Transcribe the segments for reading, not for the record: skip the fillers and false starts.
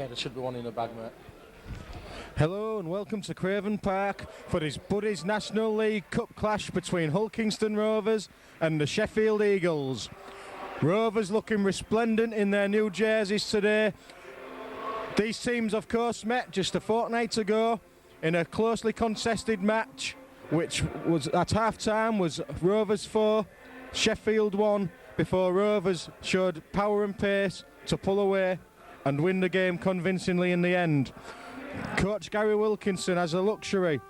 Yeah, there should be one in the bag, mate. Hello and welcome to Craven Park for this Buddies National League Cup clash between Hulkingston Rovers and the Sheffield Eagles. Rovers looking resplendent in their new jerseys today. These teams of course met just a fortnight ago in a closely contested match which was at half-time was Rovers 4, Sheffield 1, before Rovers showed power and pace to pull away and win the game convincingly in the end. Coach Gary Wilkinson has the luxury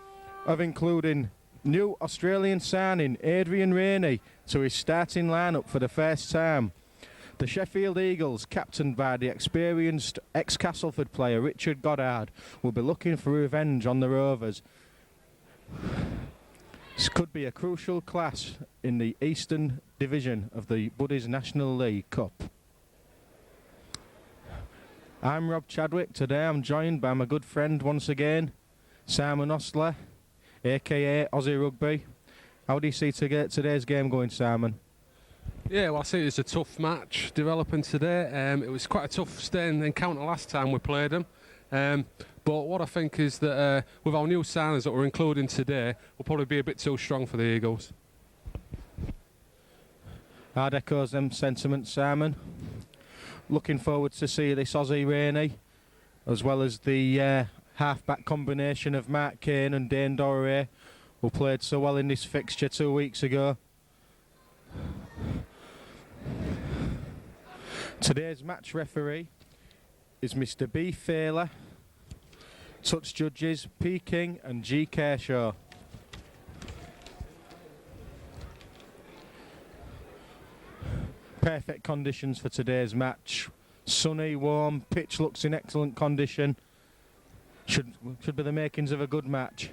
of including new Australian signing Adrian Rainey to his starting lineup for the first time. The Sheffield Eagles, captained by the experienced ex-Castleford player Richard Goddard, will be looking for revenge on the Rovers. This could be a crucial clash in the Eastern Division of the Buddies National League Cup. I'm Rob Chadwick. Today I'm joined by my good friend once again, Simon Ostler, aka Aussie Rugby. How do you see today's game going, Simon? Yeah, well, I see it's a tough match developing today. It was quite a tough staying encounter last time we played them. But what I think is that with our new signers that we're including today, we'll probably be a bit too strong for the Eagles. I'd echo them sentiments, Simon. Looking forward to see this Aussie Rainey, as well as the half-back combination of Mark Kane and Dane Doré, who played so well in this fixture 2 weeks ago. Today's match referee is Mr. B. Failer. Touch judges P. King and G. Kershaw. Perfect conditions for today's match. Sunny, warm, pitch looks in excellent condition. Should be the makings of a good match.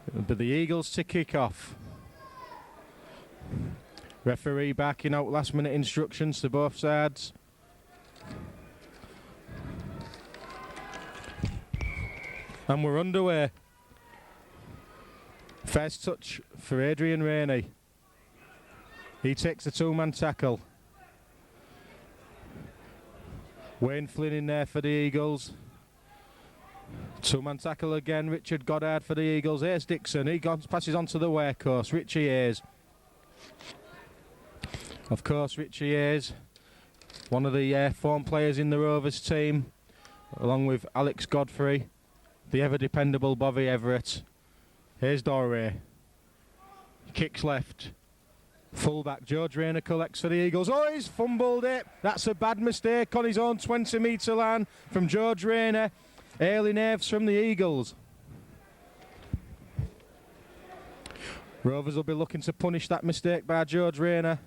It'll be the Eagles to kick off. Referee backing out last minute instructions to both sides. And we're underway. First touch for Adrian Rainey. He takes a two-man tackle. Wayne Flynn in there for the Eagles. Two-man tackle again. Richard Goddard for the Eagles. Hayes Dixon. He passes on to the workhorse. Richie Hayes. Of course, Richie Hayes, one of the form players in the Rovers team, along with Alex Godfrey, the ever-dependable Bobby Everett. Here's Doré. Kicks left. Fullback George Rayner collects for the Eagles. Oh, he's fumbled it. That's a bad mistake on his own 20-metre line from George Rayner. Early nerves from the Eagles. Rovers will be looking to punish that mistake by George Rayner.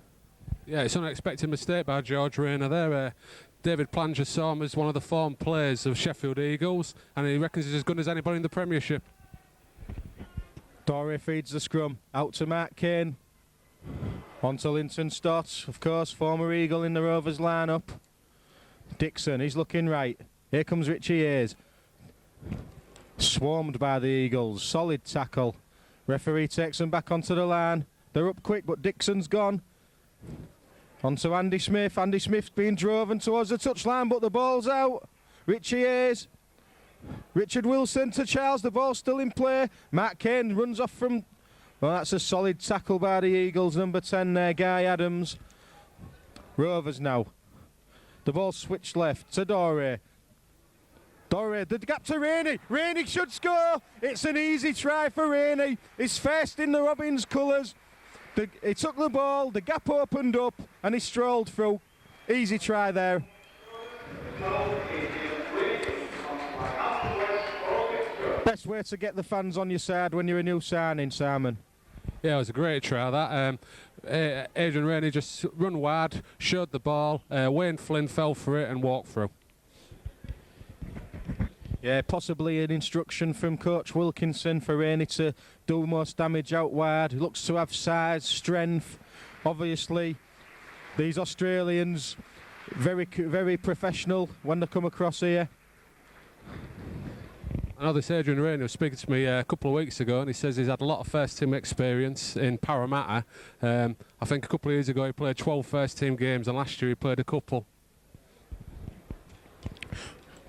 Yeah, it's an unexpected mistake by George Rayner there. David Planger saw him as one of the form players of Sheffield Eagles, and he reckons he's as good as anybody in the Premiership. Doré feeds the scrum. Out to Mark Kane. On to Linton Stott, of course, former Eagle in the Rovers lineup. Dixon, he's looking right. Here comes Richie Hayes. Swarmed by the Eagles. Solid tackle. Referee takes them back onto the line. They're up quick, but Dixon's gone. On to Andy Smith. Andy Smith's being driven towards the touchline, but the ball's out. Richie Hayes. Richard Wilson to Charles. The ball's still in play. Matt Kane runs off from... Well, that's a solid tackle by the Eagles. Number 10 there, Guy Adams. Rovers now. The ball switched left to Doré. Doré, the gap to Rainey. Rainey should score. It's an easy try for Rainey. He's first in the Robins colours. He took the ball, the gap opened up, and he strolled through. Easy try there. Best way to get the fans on your side when you're a new signing, Simon. Yeah, it was a great try, that. Adrian Rainey just run wide, showed the ball. Wayne Flynn fell for it and walked through. Yeah, possibly an instruction from Coach Wilkinson for Rainey to do most damage out wide. He looks to have size, strength. Obviously, these Australians, very professional when they come across here. I know this Adrian Rainey was speaking to me a couple of weeks ago, and he says he's had a lot of first-team experience in Parramatta. I think a couple of years ago he played 12 first-team games, and last year he played a couple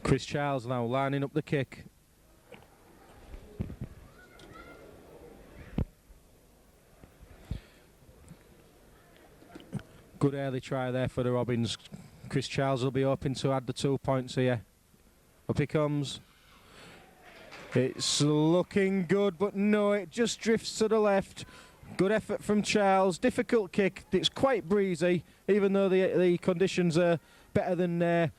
Chris Charles now lining up the kick. Good early try there for the Robins. Chris Charles will be hoping to add the 2 points here. Up he comes. It's looking good, but no, it just drifts to the left. Good effort from Charles. Difficult kick. It's quite breezy, even though the conditions are better than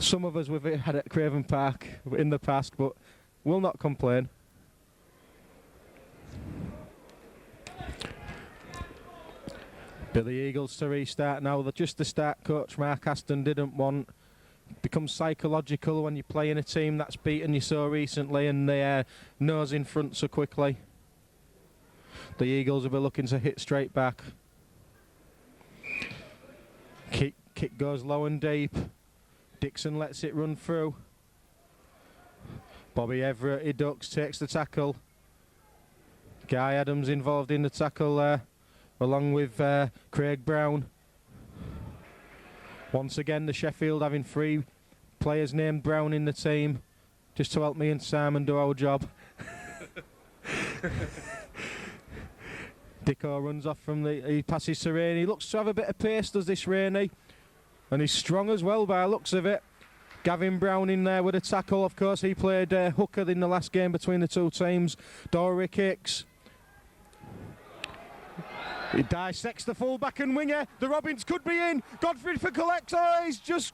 some of us we've had at Craven Park in the past, but we'll not complain. Billy Eagles to restart now. Just the start coach Mark Aston didn't want. Becomes psychological when you play in a team that's beaten you so recently and they nose in front so quickly. The Eagles will be looking to hit straight back. Kick goes low and deep. Dixon lets it run through. Bobby Everett, he ducks, takes the tackle. Guy Adams involved in the tackle there, along with Craig Brown. Once again, the Sheffield having 3 players named Brown in the team, just to help me and Simon do our job. Dicko runs off from he passes to Rainey. Looks to have a bit of pace, does this Rainey? And he's strong as well by the looks of it. Gavin Brown in there with a tackle, of course. He played hooker in the last game between the two teams. Dory kicks. He dissects the full-back and winger. The Robins could be in. Godfrey for collects. Oh, he's just...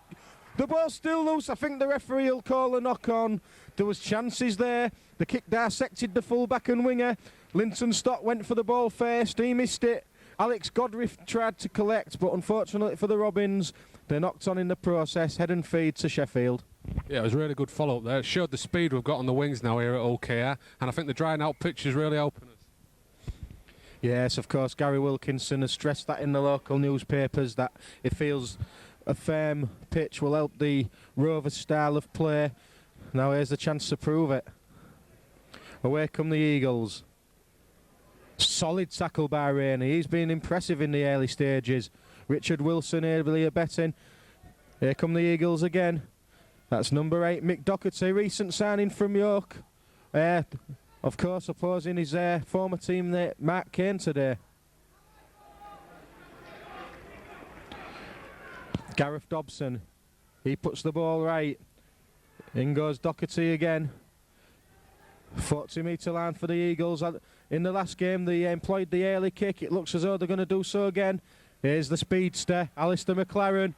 The ball's still loose. I think the referee will call a knock-on. There was chances there. The kick dissected the full-back and winger. Linton Stott went for the ball first. He missed it. Alex Godriff tried to collect, but unfortunately for the Robins, they knocked on in the process. Head and feed to Sheffield. Yeah, it was a really good follow-up there. It showed the speed we've got on the wings now here at OKR, and I think the drying out pitch is really helping us. Yes, of course, Gary Wilkinson has stressed that in the local newspapers, that he feels a firm pitch will help the Rovers' style of play. Now here's the chance to prove it. Away come the Eagles. Solid tackle by Rainey. He's been impressive in the early stages. Richard Wilson ably abetting. Here come the Eagles again. That's number 8, Mick Doherty, recent signing from York. Of course, opposing his former teammate Mark Kane today. Gareth Dobson, he puts the ball right. In goes Doherty again. 40-metre line for the Eagles. In the last game, they employed the early kick. It looks as though they're going to do so again. Here's the speedster, Alistair McLaren.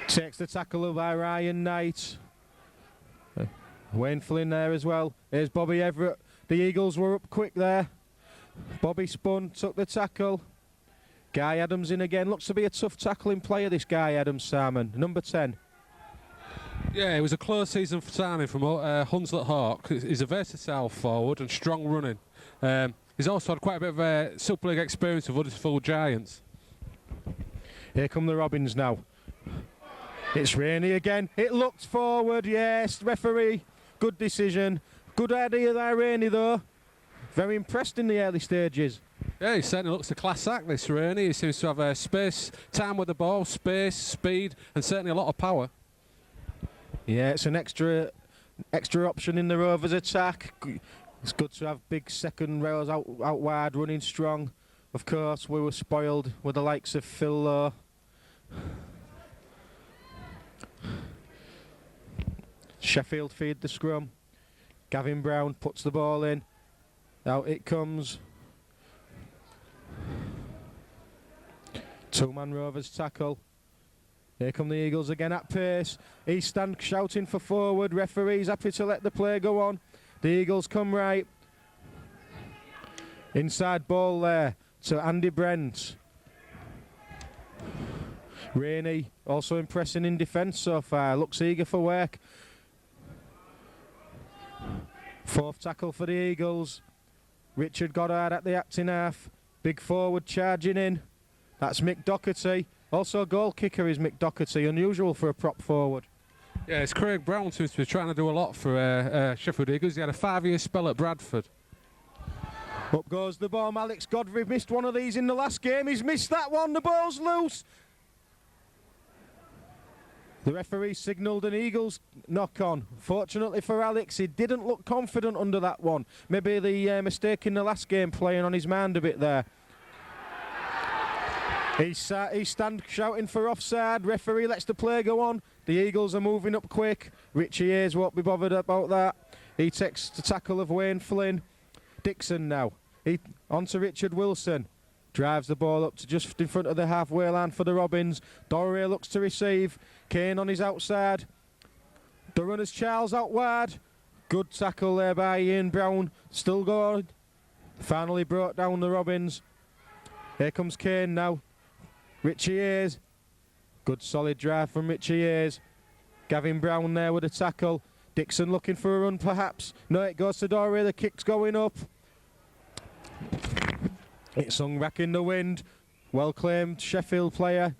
Takes the tackle by Ryan Knight. Wayne Flynn there as well. Here's Bobby Everett. The Eagles were up quick there. Bobby spun, took the tackle. Guy Adams in again. Looks to be a tough tackling player, this Guy Adams, Simon. Number 10. Yeah, it was a close season for signing from Hunslet Hawk. He's a versatile forward and strong running. He's also had quite a bit of Super League experience with Huddersfield Giants. Here come the Robins now. It's Rainey again. It looked forward, yes. Referee, good decision. Good idea there, Rainey, though. Very impressed in the early stages. Yeah, he certainly looks a class act, this Rainey. He seems to have space, time with the ball, space, speed, and certainly a lot of power. Yeah, it's an extra option in the Rovers attack. It's good to have big second rows out wide, running strong. Of course, we were spoiled with the likes of Phil Lowe. Sheffield feed the scrum. Gavin Brown puts the ball in. Out it comes. Two-man Rovers tackle. Here come the Eagles again at pace. East Stand shouting for forward. Referee's happy to let the play go on. The Eagles come right. Inside ball there to Andy Brent. Rainey also impressing in defence so far. Looks eager for work. Fourth tackle for the Eagles. Richard Goddard at the acting half. Big forward charging in. That's Mick Doherty. Also goal kicker is Mick Doherty. Unusual for a prop forward. Yeah, it's Craig Brown seems to be trying to do a lot for Sheffield Eagles. He had a 5-year spell at Bradford. Up goes the ball. Alex Godfrey missed one of these in the last game. He's missed that one. The ball's loose. The referee signalled an Eagles knock on. Fortunately for Alex, he didn't look confident under that one. Maybe the mistake in the last game playing on his mind a bit there. He stand shouting for offside. Referee lets the play go on. The Eagles are moving up quick. Richie Hayes won't be bothered about that. He takes the tackle of Wayne Flynn. Dixon now. On to Richard Wilson. Drives the ball up to just in front of the halfway line for the Robins. Doré looks to receive. Kane on his outside. The runner's Charles out wide. Good tackle there by Ian Brown. Still going. Finally brought down the Robins. Here comes Kane now. Richie Hayes. Good solid drive from Richie Hayes. Gavin Brown there with a tackle. Dixon looking for a run perhaps. No, it goes to Doré. The kick's going up. It's hung back in the wind. Well claimed Sheffield player.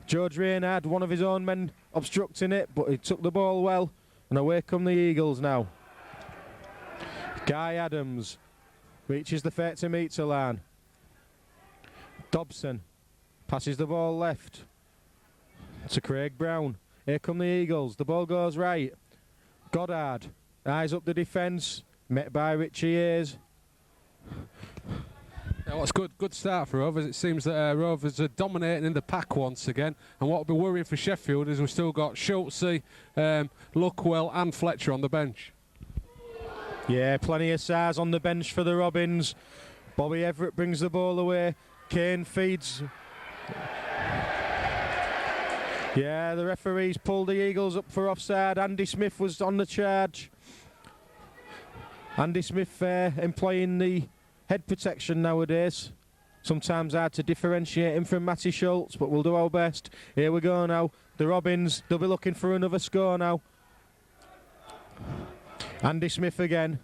George Rain had one of his own men obstructing it, but he took the ball well. And away come the Eagles now. Guy Adams reaches the 30-metre line. Dobson passes the ball left to Craig Brown. Here come the Eagles. The ball goes right. Goddard eyes up the defence. Met by Richie Hayes. Yeah, well, it's good start for Rovers. It seems that Rovers are dominating in the pack once again. And what will be worrying for Sheffield is we've still got Schultze, Luckwell and Fletcher on the bench. Yeah, plenty of size on the bench for the Robins. Bobby Everett brings the ball away. Kane feeds. Yeah, the referees pulled the Eagles up for offside. Andy Smith was on the charge. Andy Smith employing the head protection nowadays. Sometimes hard to differentiate him from Matty Schultz, but we'll do our best. Here we go now. The Robins, they'll be looking for another score now. Andy Smith again.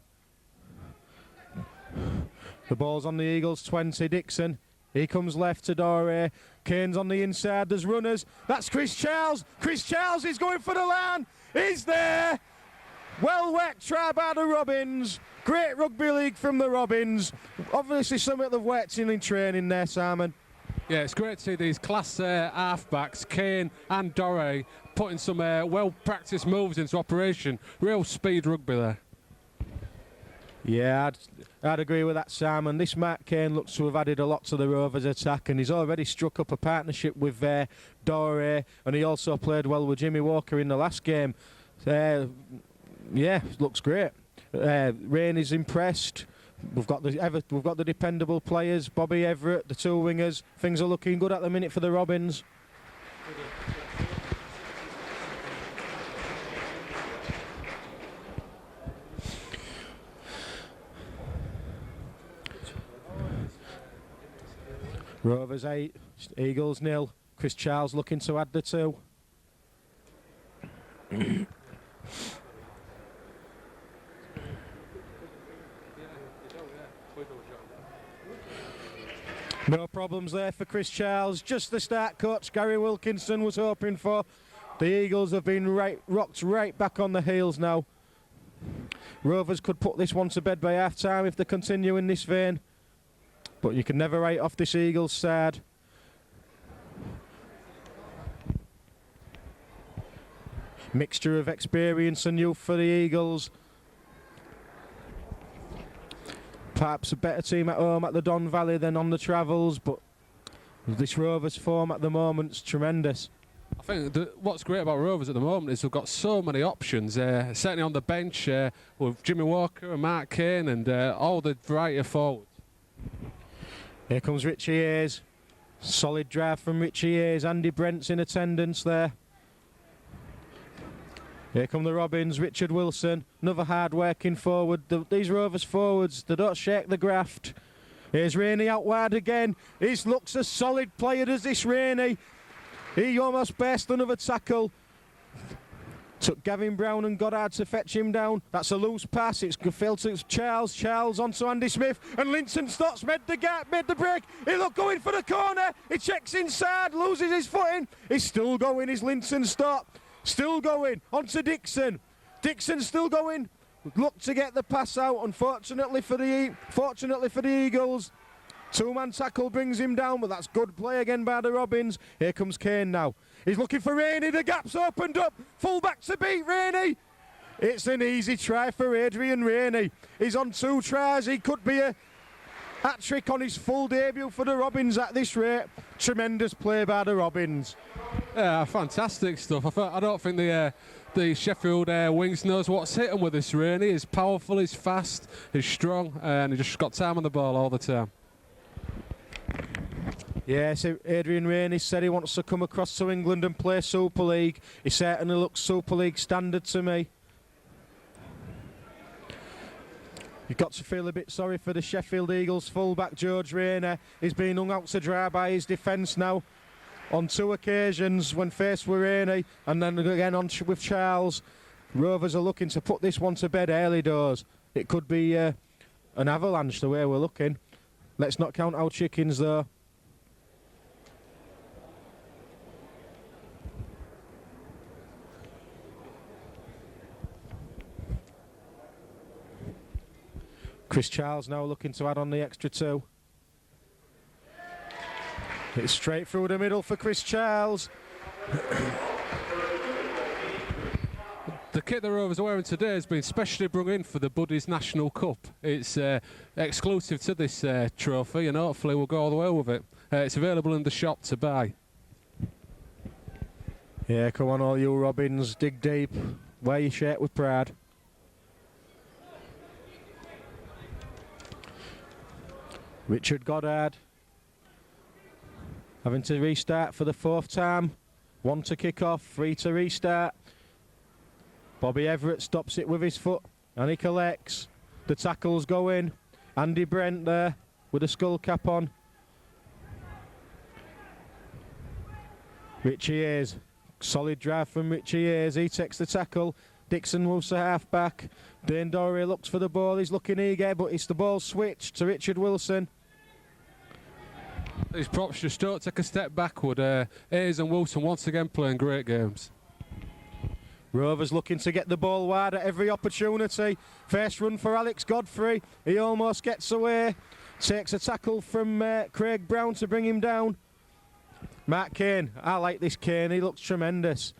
The ball's on the Eagles 20. Dixon. He comes left to Doré. Kane's on the inside. There's runners. That's Chris Charles. Chris Charles is going for the line. He's there. Well wet try by the Robins. Great rugby league from the Robins. Obviously something they've worked in training there, Simon. Yeah, it's great to see these class halfbacks, Kane and Doré, putting some well-practiced moves into operation. Real speed rugby there. Yeah, I'd agree with that, Simon. This Mark Kane looks to have added a lot to the Rovers' attack, and he's already struck up a partnership with Doré, and he also played well with Jimmy Walker in the last game. Yeah, looks great. Rain is impressed. We've got the dependable players, Bobby Everett, the two wingers. Things are looking good at the minute for the Robins. Rovers 8, Eagles 0. Chris Charles looking to add the 2. No problems there for Chris Charles. Just the start coach Gary Wilkinson was hoping for. The Eagles have been rocked right back on the heels now. Rovers could put this one to bed by half-time if they continue in this vein. But you can never write off this Eagles side. Mixture of experience and youth for the Eagles. Perhaps a better team at home at the Don Valley than on the travels, but this Rovers form at the moment is tremendous. I think what's great about Rovers at the moment is we've got so many options, certainly on the bench with Jimmy Walker and Mark Kane and all the variety of forwards. Here comes Richie Hayes. Solid drive from Richie Hayes. Andy Brent's in attendance there. Here come the Robins. Richard Wilson. Another hard-working forward. These Rovers forwards, they don't shake the graft. Here's Rainey out wide again. He looks a solid player, does this Rainey. He almost burst another tackle. Took Gavin Brown and Goddard to fetch him down. That's a loose pass. It's fell to Charles. Charles onto Andy Smith. And Linton Stotts made the gap, made the break. He looked going for the corner. He checks inside, loses his footing. He's still going, is Linton Stott. Still going. Onto Dixon. Dixon still going. Look to get the pass out. Unfortunately for the Eagles. Two-man tackle brings him down, but that's good play again by the Robins. Here comes Kane now. He's looking for Rainey. The gap's opened up. Full back to beat Rainey. It's an easy try for Adrian Rainey. He's on 2 tries. He could be a hat-trick on his full debut for the Robins at this rate. Tremendous play by the Robins. Yeah, fantastic stuff. I don't think the Sheffield wings knows what's hit him with this Rainey. He's powerful, he's fast, he's strong, and he just got time on the ball all the time. Yes, Adrian Rainey said he wants to come across to England and play Super League. He certainly looks Super League standard to me. You've got to feel a bit sorry for the Sheffield Eagles fullback George Rayner. He's been hung out to dry by his defence now on 2 occasions when faced with Rainey and then again with Charles. Rovers are looking to put this one to bed early doors. It could be an avalanche the way we're looking. Let's not count our chickens though. Chris Charles now looking to add on the extra 2. It's straight through the middle for Chris Charles. The kit the Rovers are wearing today has been specially brought in for the Buddies National Cup. It's exclusive to this trophy, and hopefully we'll go all the way with it. It's available in the shop to buy. Yeah, come on all you Robins, dig deep, wear your shirt with pride. Richard Goddard having to restart for the 4th time. 1 to kick off, 3 to restart. Bobby Everett stops it with his foot and he collects. The tackles go in. Andy Brent there with a skull cap on. Richie Hayes, solid drive from Richie Hayes. He takes the tackle. Dixon moves to half back. Dane Dorey looks for the ball. He's looking eager, but it's the ball switched to Richard Wilson. These props just don't take a step backward. Hayes and Wilson once again playing great games. Rovers looking to get the ball wide at every opportunity. First run for Alex Godfrey. He almost gets away. Takes a tackle from Craig Brown to bring him down. Mark Kane. I like this Kane. He looks tremendous.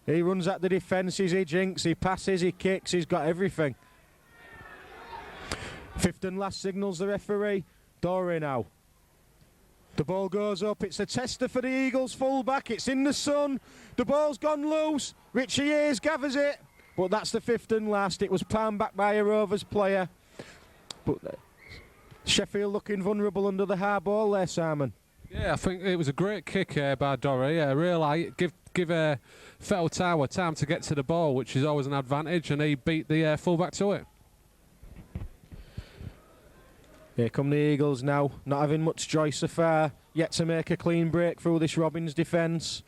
He runs at the defences. He jinks. He passes. He kicks. He's got everything. 5th and last signals the referee. Dorey now. The ball goes up. It's a tester for the Eagles full-back. It's in the sun. The ball's gone loose. Richie Hayes gathers it. But that's the 5th and last. It was palmed back by a Rovers player. But Sheffield looking vulnerable under the high ball there, Simon. Yeah, I think it was a great kick by Dorey. Really, give Fettel Tower time to get to the ball, which is always an advantage, and he beat the full-back to it. Here come the Eagles now, not having much joy so far, yet to make a clean break through this Robins defence.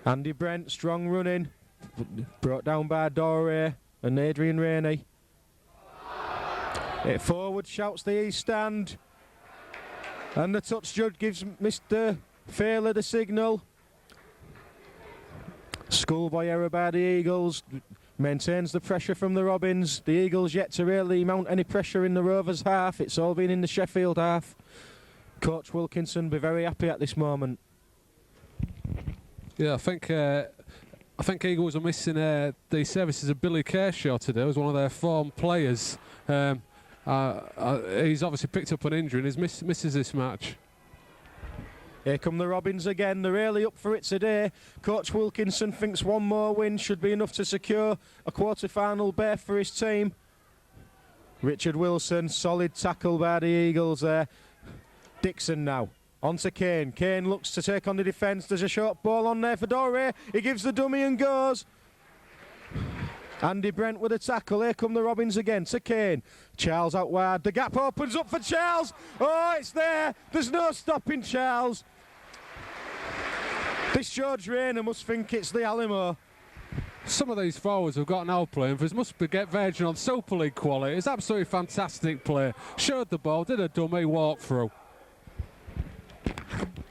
Andy Brent, strong running, brought down by Dorey and Adrian Rainey. It forward, shouts the East Stand, and the touch judge gives Mr. Failer the signal. Schoolboy error by the Eagles. Maintains the pressure from the Robins. The Eagles yet to really mount any pressure in the Rovers half. It's all been in the Sheffield half. Coach Wilkinson be very happy at this moment. Yeah, I think Eagles are missing the services of Billy Kershaw today. He was one of their form players. He's obviously picked up an injury and misses this match. Here come the Robins again. They're really up for it today. Coach Wilkinson thinks one more win should be enough to secure a quarter-final berth for his team. Richard Wilson, solid tackle by the Eagles there. Dixon now. On to Kane. Kane looks to take on the defence. There's a short ball on there for Dorey. He gives the dummy and goes. Andy Brent with a tackle. Here come the Robins again to Kane. Charles out wide. The gap opens up for Charles. Oh, it's there. There's no stopping Charles. This George Rayner must think it's the Alamo. Some of these forwards have got now playing for us must be get verging on Super League quality. It's absolutely fantastic play. Showed the ball, did a dummy walk through.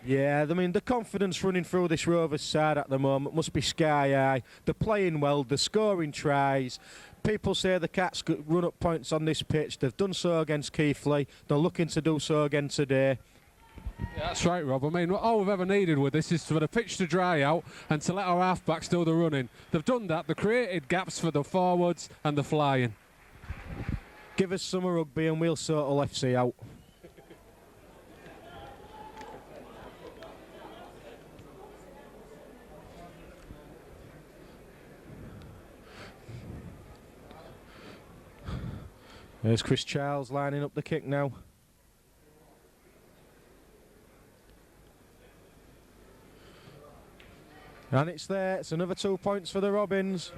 Yeah, I mean, the confidence running through this Rovers side at the moment must be sky high. They're playing well, they're scoring tries. people say the Cats could run up points on this pitch. They've done so against Keighley. They're looking to do so again today. Yeah, that's right, Rob. I mean, all we've ever needed with this is for the pitch to dry out and to let our halfbacks do the running. They've done that. They've created gaps for the forwards and the flying. Give us summer rugby and we'll sort Hull FC out. There's Chris Charles lining up the kick now. And it's there. It's another 2 points for the Robins.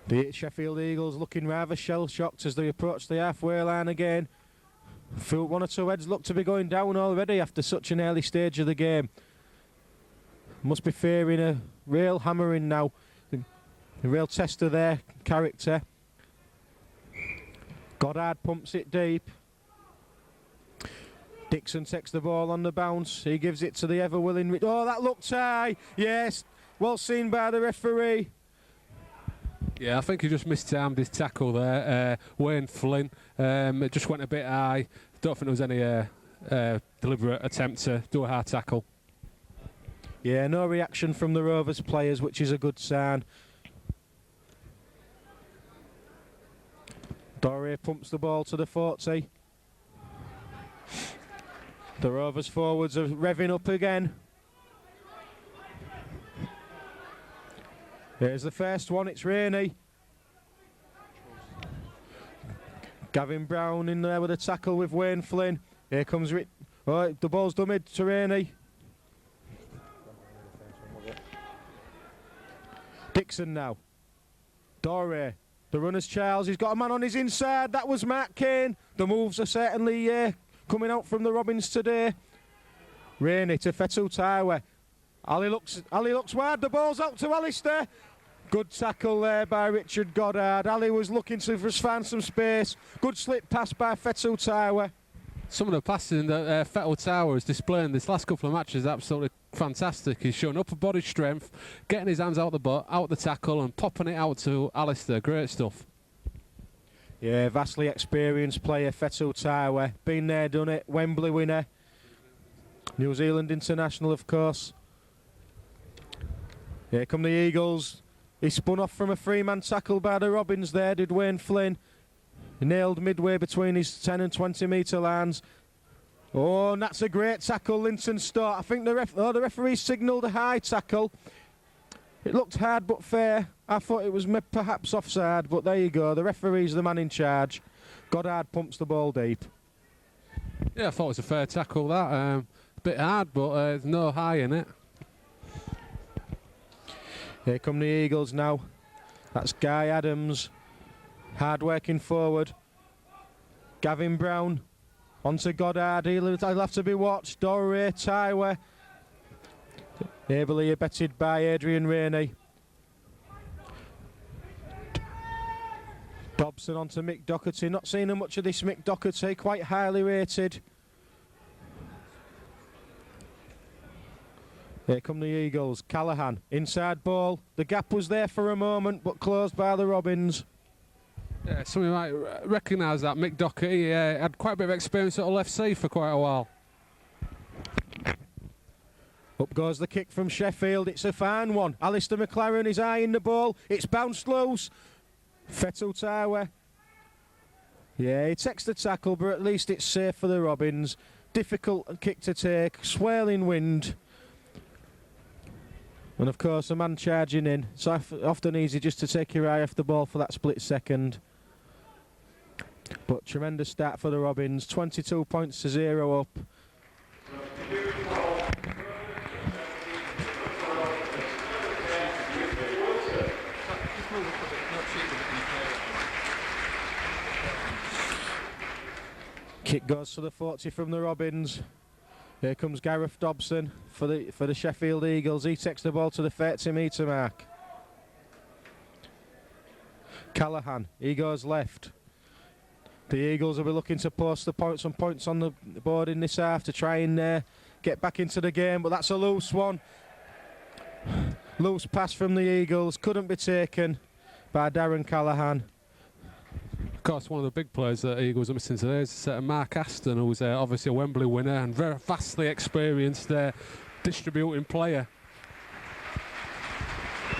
The Sheffield Eagles looking rather shell-shocked as they approach the halfway line again. One or two heads look to be going down already after such an early stage of the game. Must be fearing a real hammering now. A real test of their character. Goddard pumps it deep. Dixon takes the ball on the bounce. He gives it to the ever-willing... Oh, that looked high! Yes, well seen by the referee. Yeah, I think he just mistimed his tackle there. Wayne Flynn, it just went a bit high. Don't think there was any deliberate attempt to do a hard tackle. Yeah, no reaction from the Rovers players, which is a good sign. Doré pumps the ball to the 40. The Rovers forwards are revving up again. Here's the first one, it's Rainey. Gavin Brown in there with a tackle with Wayne Flynn. Here comes the ball's done mid to Rainey. Dixon now. Doré. The runner's Charles. He's got a man on his inside. That was Matt Kane. The moves are certainly coming out from the Robins today. Rainey to Fetu Taiwe. Ali looks wide. The ball's out to Alistair. Good tackle there by Richard Goddard. Ali was looking to find some space. Good slip pass by Fetu Taiwe. Some of the passing that Fetu Taiwe is displaying this last couple of matches is absolutely fantastic. He's showing upper body strength, getting his hands out the tackle and popping it out to Alistair. Great stuff. Yeah, vastly experienced player, Fetu Taiwe. Been there, done it. Wembley winner. New Zealand international, of course. Here come the Eagles. He spun off from a three-man tackle by the Robins there, did Wayne Flynn. He nailed midway between his 10 and 20 metre lines. Oh, and that's a great tackle, Linton Stott. I think the referee signalled a high tackle. It looked hard but fair. I thought it was perhaps offside, but there you go. The referee's the man in charge. Goddard pumps the ball deep. Yeah, I thought it was a fair tackle, that. A bit hard, but there's no high in it. Here come the Eagles now. That's Guy Adams. Hard working forward. Gavin Brown. Onto Goddard. He'll have to be watched. Doré Taiwe. Ably abetted by Adrian Rainey. Dobson onto Mick Doherty. Not seen much of this Mick Doherty. Quite highly rated. Here come the Eagles. Callaghan, inside ball. The gap was there for a moment, but closed by the Robins. Yeah, somebody might recognise that. Mick Doherty had quite a bit of experience at Hull FC for quite a while. Up goes the kick from Sheffield. It's a fine one. Alistair McLaren is eyeing the ball. It's bounced loose. Fetu Taiwe. Yeah, he takes the tackle, but at least it's safe for the Robins. Difficult kick to take. Swirling wind. And of course, a man charging in. It's often easy just to take your eye off the ball for that split second. But tremendous start for the Robins. 22 points to 0 up. Kick goes to the 40 from the Robins. Here comes Gareth Dobson for the Sheffield Eagles. He takes the ball to the 30 metre mark. Callahan, he goes left. The Eagles will be looking to post some points on the board in this half to try and get back into the game, but that's a loose one. Loose pass from the Eagles, couldn't be taken by Darren Callahan. Of course, one of the big players that Eagles are missing today is Mark Aston, who's obviously a Wembley winner and very vastly experienced distributing player.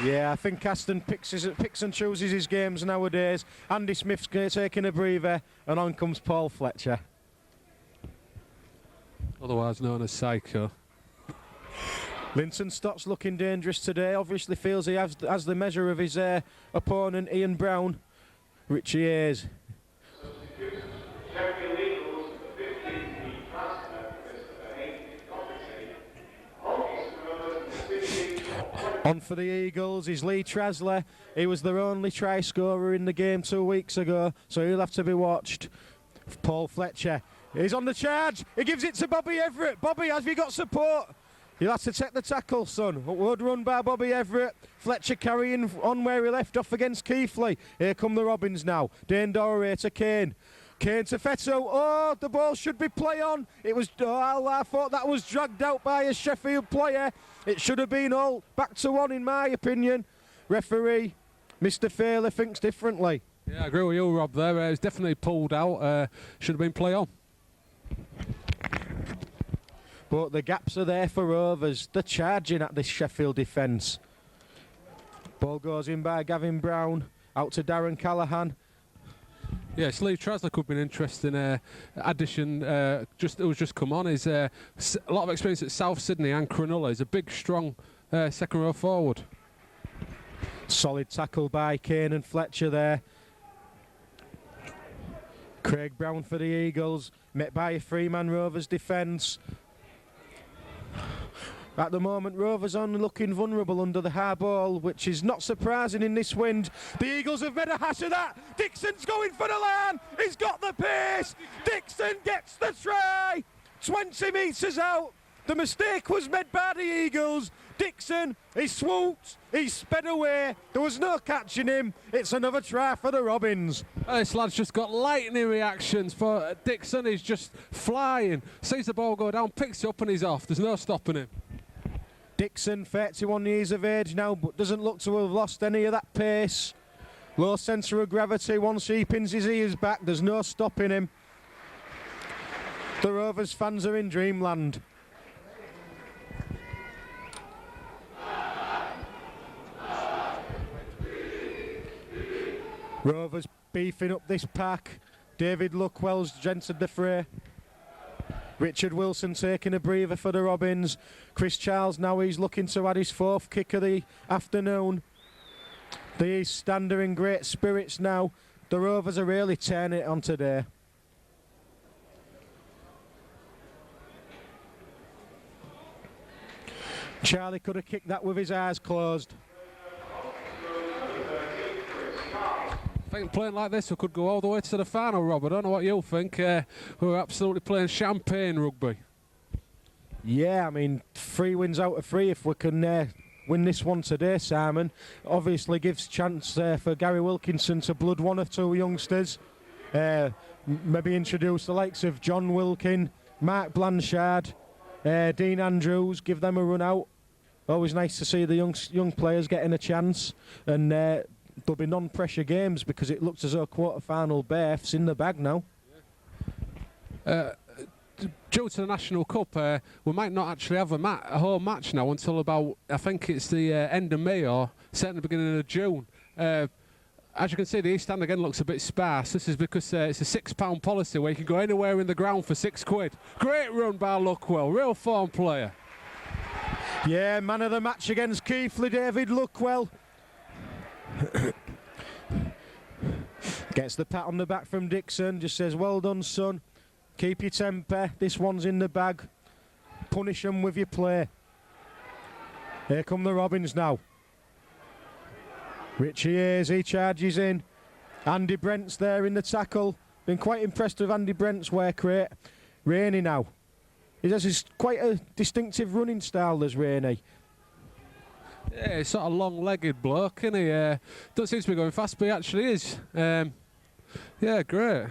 Yeah, I think Aston picks and chooses his games nowadays. Andy Smith's taking a breather, and on comes Paul Fletcher. Otherwise known as Psycho. Linton Stott's looking dangerous today. Obviously feels he has the measure of his opponent, Ian Brown. Richie Hayes. On for the Eagles is Lee Trasler. He was their only try scorer in the game 2 weeks ago, so he'll have to be watched. Paul Fletcher, he's on the charge. He gives it to Bobby Everett. Bobby, have you got support? You'll have to take the tackle, son. Good run by Bobby Everett. Fletcher carrying on where he left off against Keithley. Here come the Robins now. Dane Doré to Kane. Kane to Fetto. Oh, the ball should be play on. It was. Oh, I thought that was dragged out by a Sheffield player. It should have been all back to one, in my opinion. Referee, Mr. Fairley, thinks differently. Yeah, I agree with you, Rob. There, it was definitely pulled out. Should have been play on. But the gaps are there for Rovers. They're charging at this Sheffield defence. Ball goes in by Gavin Brown. Out to Darren Callahan. Yes, Lee Trasler could be an interesting addition. Who's just come on. He's a lot of experience at South Sydney and Cronulla. He's a big, strong second row forward. Solid tackle by Kane and Fletcher there. Craig Brown for the Eagles. Met by a three-man Rovers defence. At the moment, Rovers only looking vulnerable under the high ball, which is not surprising in this wind. The Eagles have made a hash of that. Dixon's going for the line. He's got the pace. Dixon gets the try. 20 metres out. The mistake was made by the Eagles. Dixon, he swooped, he sped away. There was no catching him. It's another try for the Robins. This lad's just got lightning reactions. For Dixon, he's just flying. Sees the ball go down, picks it up and he's off. There's no stopping him. Dixon, 31 years of age now, but doesn't look to have lost any of that pace. Low centre of gravity. Once he pins his ears back, there's no stopping him. The Rovers fans are in dreamland. Rovers beefing up this pack. David Luckwell's entered the fray. Richard Wilson taking a breather for the Robins. Chris Charles now he's looking to add his fourth kick of the afternoon. The East Stand are in great spirits now. The Rovers are really turning it on today. Charlie could have kicked that with his eyes closed. I think playing like this we could go all the way to the final, Rob. I don't know what you'll think. We're absolutely playing champagne rugby. Yeah, I mean, 3 wins out of 3 if we can win this one today, Simon. Obviously gives chance for Gary Wilkinson to blood one or two youngsters. Maybe introduce the likes of John Wilkin, Mark Blanchard, Dean Andrews, give them a run out. Always nice to see the young players getting a chance. And there'll be non-pressure games because it looks as though quarter-final berths in the bag now. Due to the National Cup, we might not actually have a home match now until about, I think it's the end of May or certainly the beginning of June. As you can see, the East Stand again looks a bit sparse. This is because it's a £6 policy where you can go anywhere in the ground for £6. Great run by Luckwell, real form player. Yeah, man of the match against Keithley, David Luckwell. Gets the pat on the back from Dixon, just says, well done, son. Keep your temper, this one's in the bag. Punish them with your play. Here come the Robins now. Richie Hayes, he charges in. Andy Brent's there in the tackle. Been quite impressed with Andy Brent's work rate. Rainey now. He has quite a distinctive running style, there's Rainey. Yeah, he's sort of long-legged bloke, and he don't seem to be going fast, but he actually is. Yeah, great.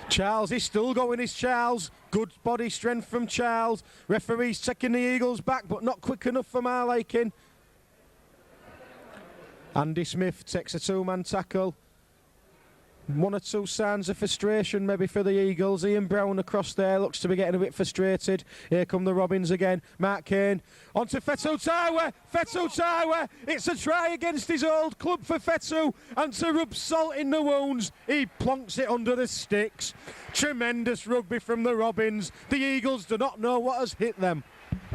Charles is still going, is Charles. Good body strength from Charles. Referee's taking the Eagles back, but not quick enough for my liking. Andy Smith takes a two-man tackle. One or two signs of frustration maybe for the Eagles. Ian Brown across there looks to be getting a bit frustrated. Here come the Robins again. Mark Kane onto Fetu Taiwe. Fetu Taiwe. It's a try against his old club for Fetu. And to rub salt in the wounds, he plonks it under the sticks. Tremendous rugby from the Robins. The Eagles do not know what has hit them.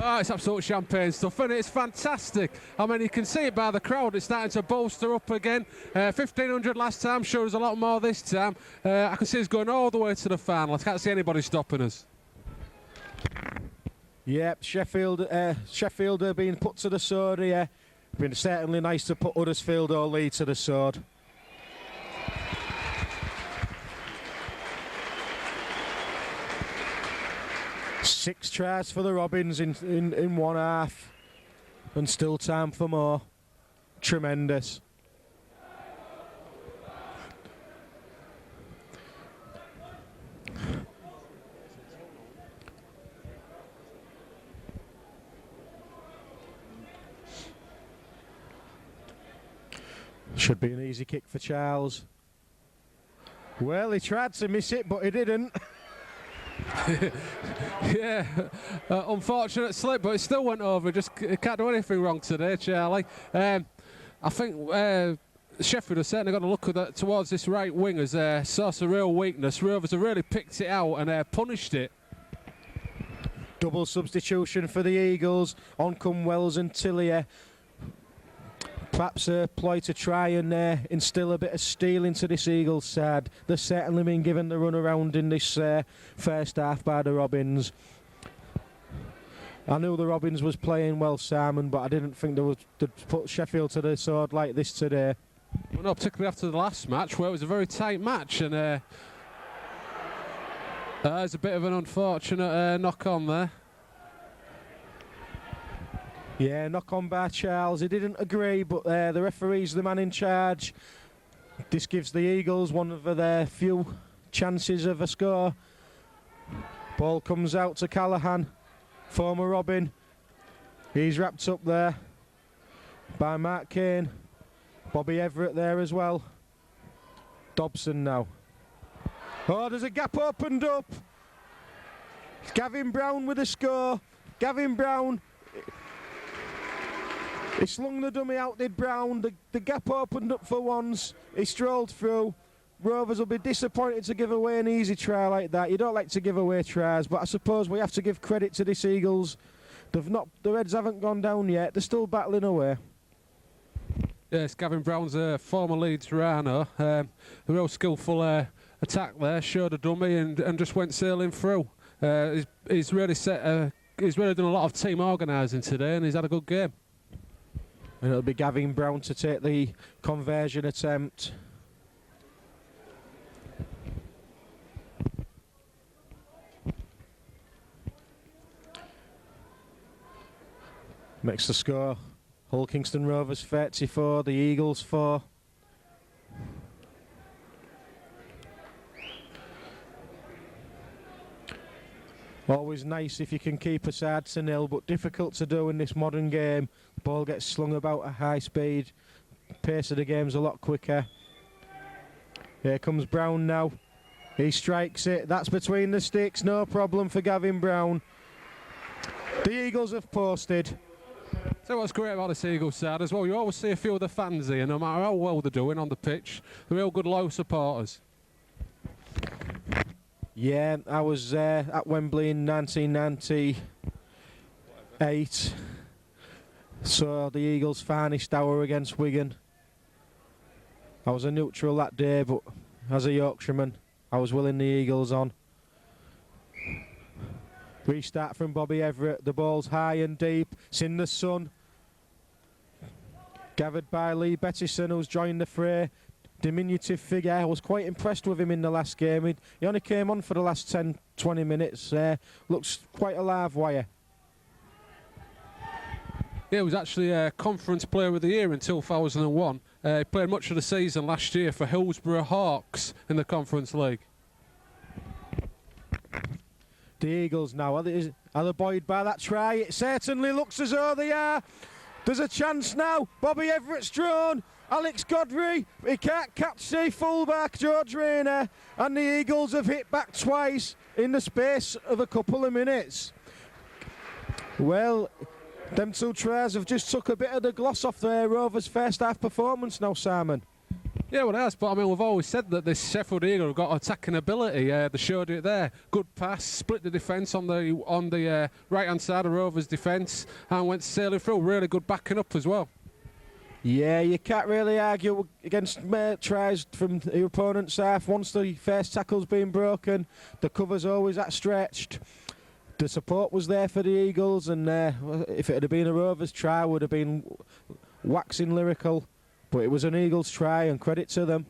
Oh, it's absolute champagne stuff, and it's fantastic. I mean, you can see it by the crowd. It's starting to bolster up again. 1,500 last time, sure there's a lot more this time. I can see it's going all the way to the final. I can't see anybody stopping us. Yep, Sheffield are being put to the sword here. Been certainly nice to put Huddersfield or Leigh to the sword. Six tries for the Robins in one half, and still time for more. Tremendous. Should be an easy kick for Charles. Well, he tried to miss it, but he didn't. Yeah, unfortunate slip, but it still went over. Just can't do anything wrong today, Charlie. I think Sheffield have certainly got to look towards this right wing as a source of real weakness. Rovers have really picked it out and punished it. Double substitution for the Eagles. On come Wells and Tillier. Perhaps a ploy to try and instill a bit of steel into this Eagles side. They've certainly been given the run around in this first half by the Robins. I knew the Robins was playing well, Simon, but I didn't think they'd put Sheffield to the sword like this today. Well, no, particularly after the last match, where it was a very tight match, and there's a bit of an unfortunate knock on there. Yeah, knock on by Charles. He didn't agree, but the referee's the man in charge. This gives the Eagles one of their few chances of a score. Ball comes out to Callaghan, former Robin. He's wrapped up there by Mark Kane. Bobby Everett there as well. Dobson now. Oh, there's a gap opened up. Gavin Brown with a score. Gavin Brown. He slung the dummy out, did Brown. The gap opened up for once. He strolled through. Rovers will be disappointed to give away an easy try like that. You don't like to give away tries, but I suppose we have to give credit to this Eagles. The Reds haven't gone down yet. They're still battling away. Yes, Gavin Brown's a former Leeds Rhino. A real skillful attack there. Showed a dummy and just went sailing through. He's really done a lot of team organising today, and he's had a good game. And it'll be Gavin Brown to take the conversion attempt. Makes the score. Hull Kingston Rovers 34, the Eagles 4. Always nice if you can keep a side to nil, but difficult to do in this modern game. The ball gets slung about at high speed. Pace of the game's a lot quicker. Here comes Brown now. He strikes it. That's between the sticks. No problem for Gavin Brown. The Eagles have posted. So what's great about this Eagles side as well, you always see a few of the fans here, no matter how well they're doing on the pitch. They're real good low supporters. Yeah, I was at Wembley in 1998. So the Eagles' finest hour against Wigan. I was a neutral that day, but as a Yorkshireman, I was willing the Eagles on. Restart from Bobby Everett. The ball's high and deep. It's in the sun. Gathered by Lee Bettison, who's joined the fray. Diminutive figure. I was quite impressed with him in the last game. He only came on for the last 10-20 minutes. Looks quite a live wire. Yeah, he was actually a Conference Player of the Year in 2001. He played much of the season last year for Hillsborough Hawks in the Conference League. The Eagles now, are they buoyed by that try? It certainly looks as though they are. There's a chance now. Bobby Everett's drawn. Alex Godfrey, he can't catch the fullback, George Rayner. And the Eagles have hit back twice in the space of a couple of minutes. Well, them two tries have just took a bit of the gloss off their Rovers' first half performance now, Simon. Yeah, well, it has, but I mean, we've always said that this Sheffield Eagle have got attacking ability. They showed it there. Good pass, split the defence on the right-hand side of Rovers' defence and went sailing through. Really good backing up as well. Yeah, you can't really argue against tries from your opponent's half. Once the first tackle's been broken, the cover's always that stretched. The support was there for the Eagles, and if it had been a Rovers try, would have been waxing lyrical. But it was an Eagles try, and credit to them.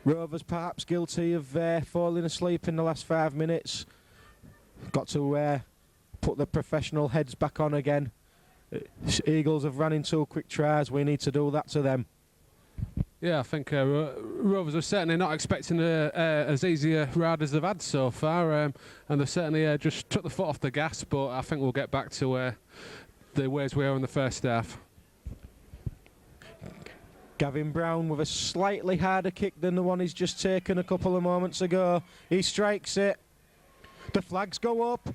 Rovers perhaps guilty of falling asleep in the last 5 minutes. Got to put the professional heads back on again. Eagles have run into quick tries. We need to do that to them. Yeah, I think Rovers are certainly not expecting as easy a ride as they've had so far, and they certainly just took the foot off the gas, but I think we'll get back to the ways we were in the first half. Gavin Brown with a slightly harder kick than the one he's just taken a couple of moments ago. He strikes it. The flags go up.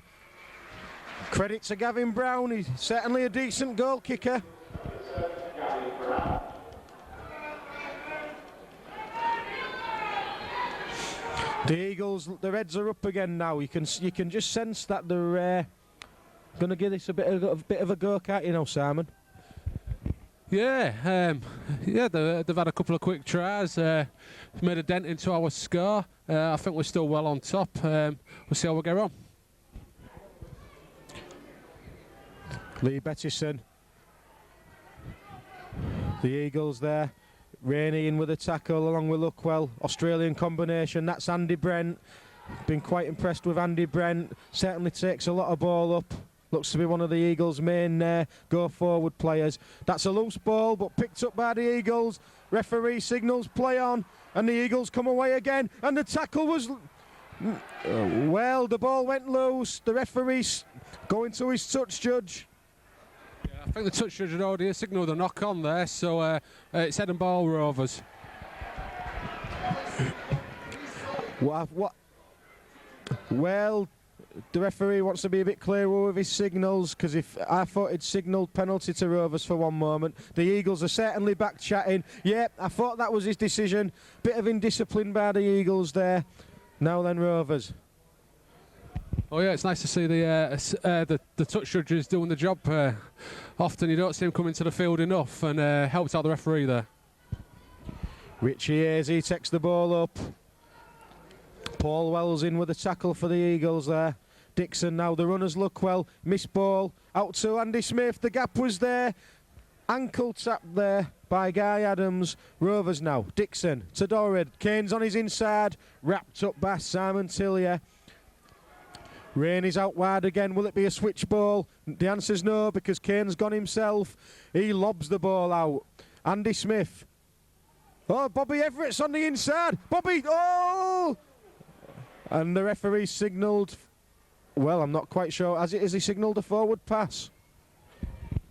Credit to Gavin Brown. He's certainly a decent goal kicker. The Eagles, their heads are up again now. You can just sense that they're going to give this a bit of a go, can't you, Simon? Yeah, they've had a couple of quick tries, made a dent into our score. I think we're still well on top. We'll see how we get on. Lee Bettison. The Eagles there. Rainey in with a tackle along with Luckwell. Australian combination. That's Andy Brent. Been quite impressed with Andy Brent. Certainly takes a lot of ball up. Looks to be one of the Eagles' main go-forward players. That's a loose ball, but picked up by the Eagles. Referee signals play on, and the Eagles come away again. And the tackle was... well, the ball went loose. The referee's going to his touch judge. Yeah, I think the touch judge had already signalled a knock-on there, so it's head and ball Rovers. What? Well... The referee wants to be a bit clearer with his signals, because if I thought he'd signalled penalty to Rovers for one moment. The Eagles are certainly back chatting. Yeah, I thought that was his decision. Bit of indiscipline by the Eagles there. Now then, Rovers. Oh yeah, it's nice to see the touch judges doing the job. Often you don't see him coming to the field enough, and helps out the referee there. Richie Hayes, he takes the ball up. Paul Wells in with a tackle for the Eagles there. Dixon now, the runners look well. Miss ball out to Andy Smith. The gap was there. Ankle tap there by Guy Adams. Rovers now. Dixon to Dorrid. Kane's on his inside. Wrapped up by Simon Tillier. Rainey's out wide again. Will it be a switch ball? The answer's no, because Kane's gone himself. He lobs the ball out. Andy Smith. Oh, Bobby Everett's on the inside. Bobby, oh! And the referee signalled, well, I'm not quite sure. Has he signalled a forward pass?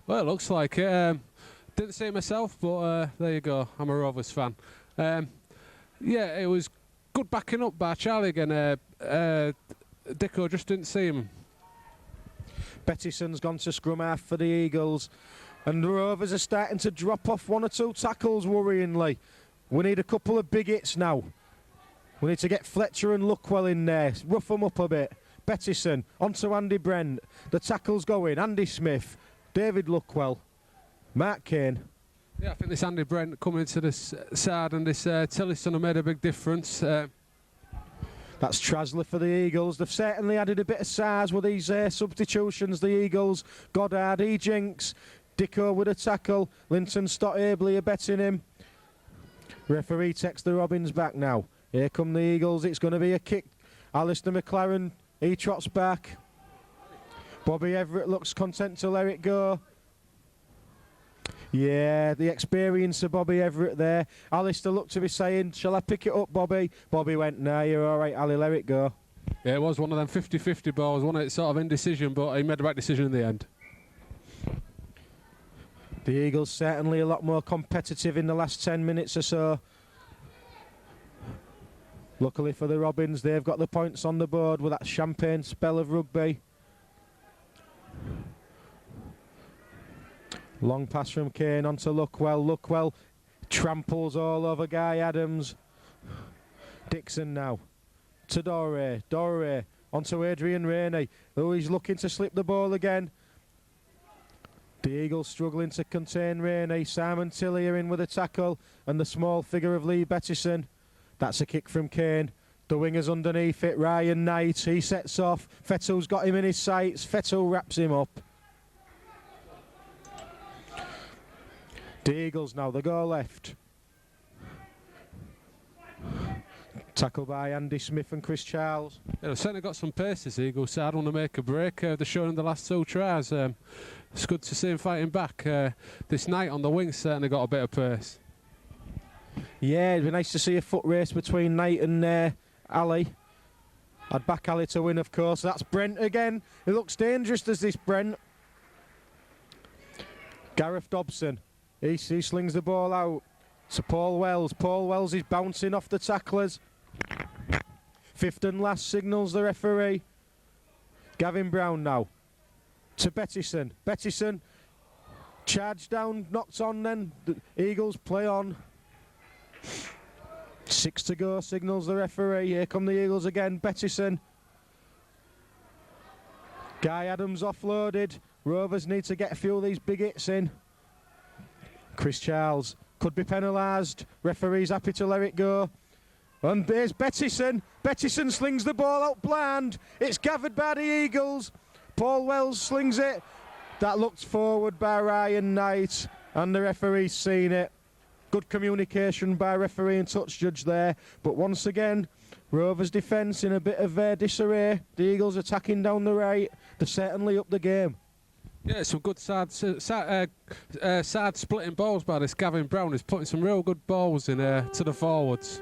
Well, it looks like it. Didn't see it myself, but there you go. I'm a Rovers fan. Yeah, it was good backing up by Charlie again. Dicko just didn't see him. Bettison's gone to scrum half for the Eagles. And the Rovers are starting to drop off one or two tackles worryingly. We need a couple of big hits now. We need to get Fletcher and Luckwell in there, rough them up a bit. Bettison, onto Andy Brent. The tackle's going. Andy Smith, David Luckwell, Mark Kane. Yeah, I think this Andy Brent coming into this side and this Tillison have made a big difference. That's Trasley for the Eagles. They've certainly added a bit of size with these substitutions, the Eagles. Goddard, Jinks, Dicko with a tackle. Linton Stott Abley are betting him. Referee takes the Robins back now. Here come the Eagles. It's going to be a kick Alistair McLaren, he trots back. Bobby Everett looks content to let it go. Yeah, the experience of Bobby Everett there. Alistair looked to be saying, shall I pick it up, Bobby? Bobby went, nah, you're all right, Ali, let it go. Yeah, it was one of them 50-50 balls, wasn't it? Sort of indecision, but he made the right decision in the end. The Eagles certainly a lot more competitive in the last 10 minutes or so. Luckily for the Robins, they've got the points on the board with that champagne spell of rugby. Long pass from Kane onto Luckwell. Luckwell tramples all over Guy Adams. Dixon now to Dore. Dore onto Adrian Rainey. Oh, he's looking to slip the ball again. The Eagles struggling to contain Rainey. Simon Tilley in with a tackle and the small figure of Lee Bettison. That's a kick from Kane. The winger's underneath it. Ryan Knight, he sets off. Fettel's got him in his sights. Fettel wraps him up. The Eagles now, they go left. Tackle by Andy Smith and Chris Charles. Yeah, they've certainly got some pace, this Eagles side. Want to make a break. They're showing the last 2 tries. It's good to see him fighting back. This night on the wing certainly got a bit of pace. Yeah, it'd be nice to see a foot race between Knight and Ali. I'd back Ali to win, of course. That's Brent again. It looks dangerous, does this Brent? Gareth Dobson. He slings the ball out to Paul Wells. Paul Wells is bouncing off the tacklers. Fifth and last signals the referee. Gavin Brown now to Bettison. Bettison charged down, knocked on then. The Eagles play on. 6 to go signals the referee. Here come the Eagles again. Bettison. Guy Adams offloaded. Rovers need to get a few of these big hits in. Chris Charles could be penalised. Referee's happy to let it go. And there's Bettison. Bettison slings the ball out bland. It's gathered by the Eagles. Paul Wells slings it. That looked forward by Ryan Knight. And the referee's seen it. Good communication by referee and touch judge there. But once again, Rovers' defence in a bit of disarray. The Eagles attacking down the right. They're certainly up the game. Yeah, some good side splitting balls by this Gavin Brown. He's putting some real good balls in to the forwards.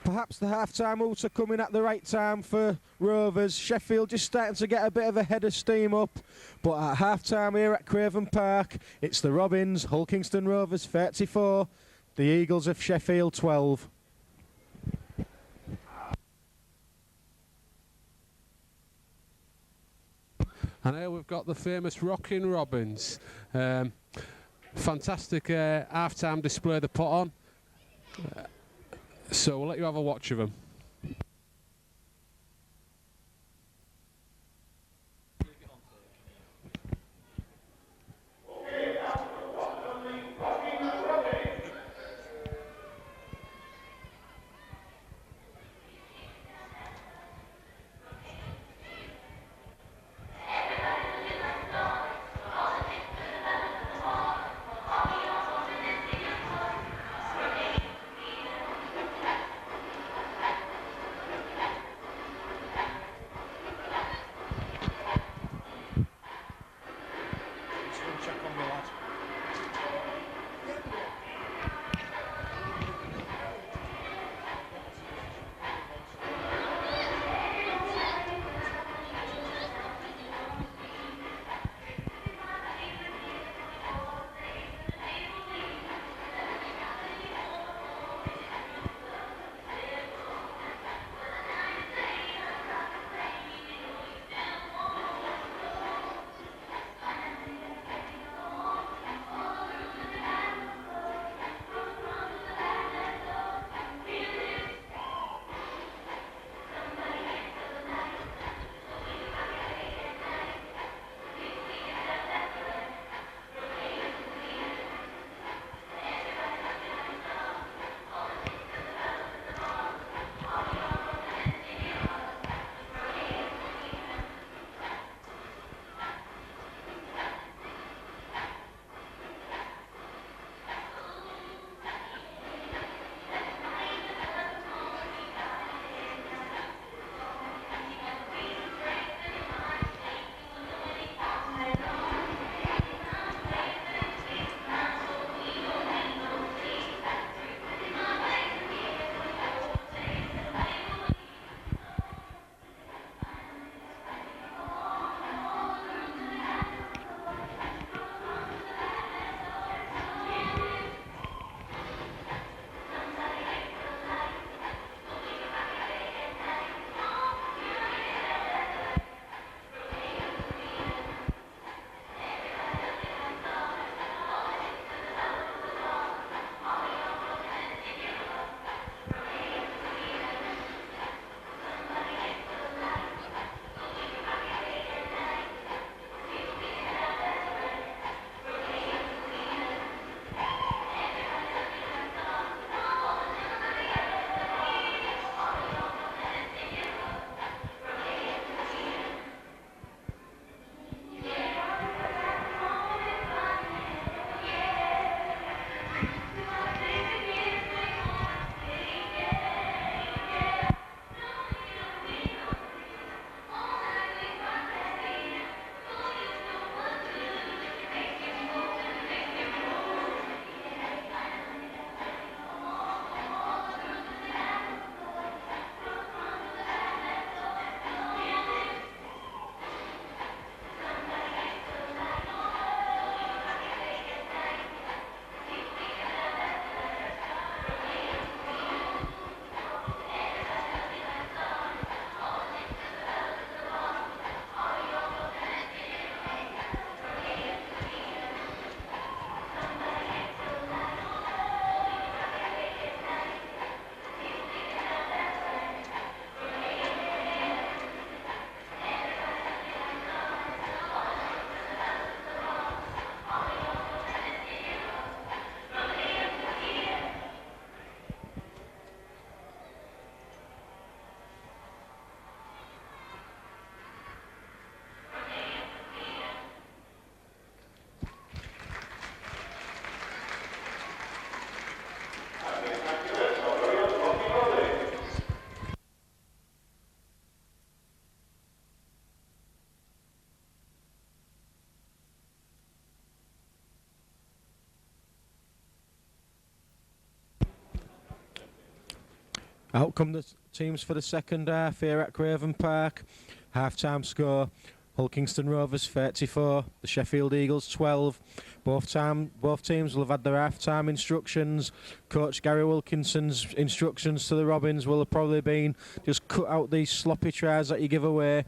Perhaps the half-time outs are coming at the right time for Rovers. Sheffield just starting to get a bit of a head of steam up. But at half-time here at Craven Park, it's the Robins, Hull Kingston Rovers 34, the Eagles of Sheffield 12. And here we've got the famous Rockin' Robins. Fantastic half-time display they put on. So we'll let you have a watch of them. Out come the teams for the second half here at Craven Park. Half-time score, Hulkingston Rovers 34, the Sheffield Eagles 12. Both teams will have had their half-time instructions. Coach Gary Wilkinson's instructions to the Robins will have probably been just cut out these sloppy tries that you give away.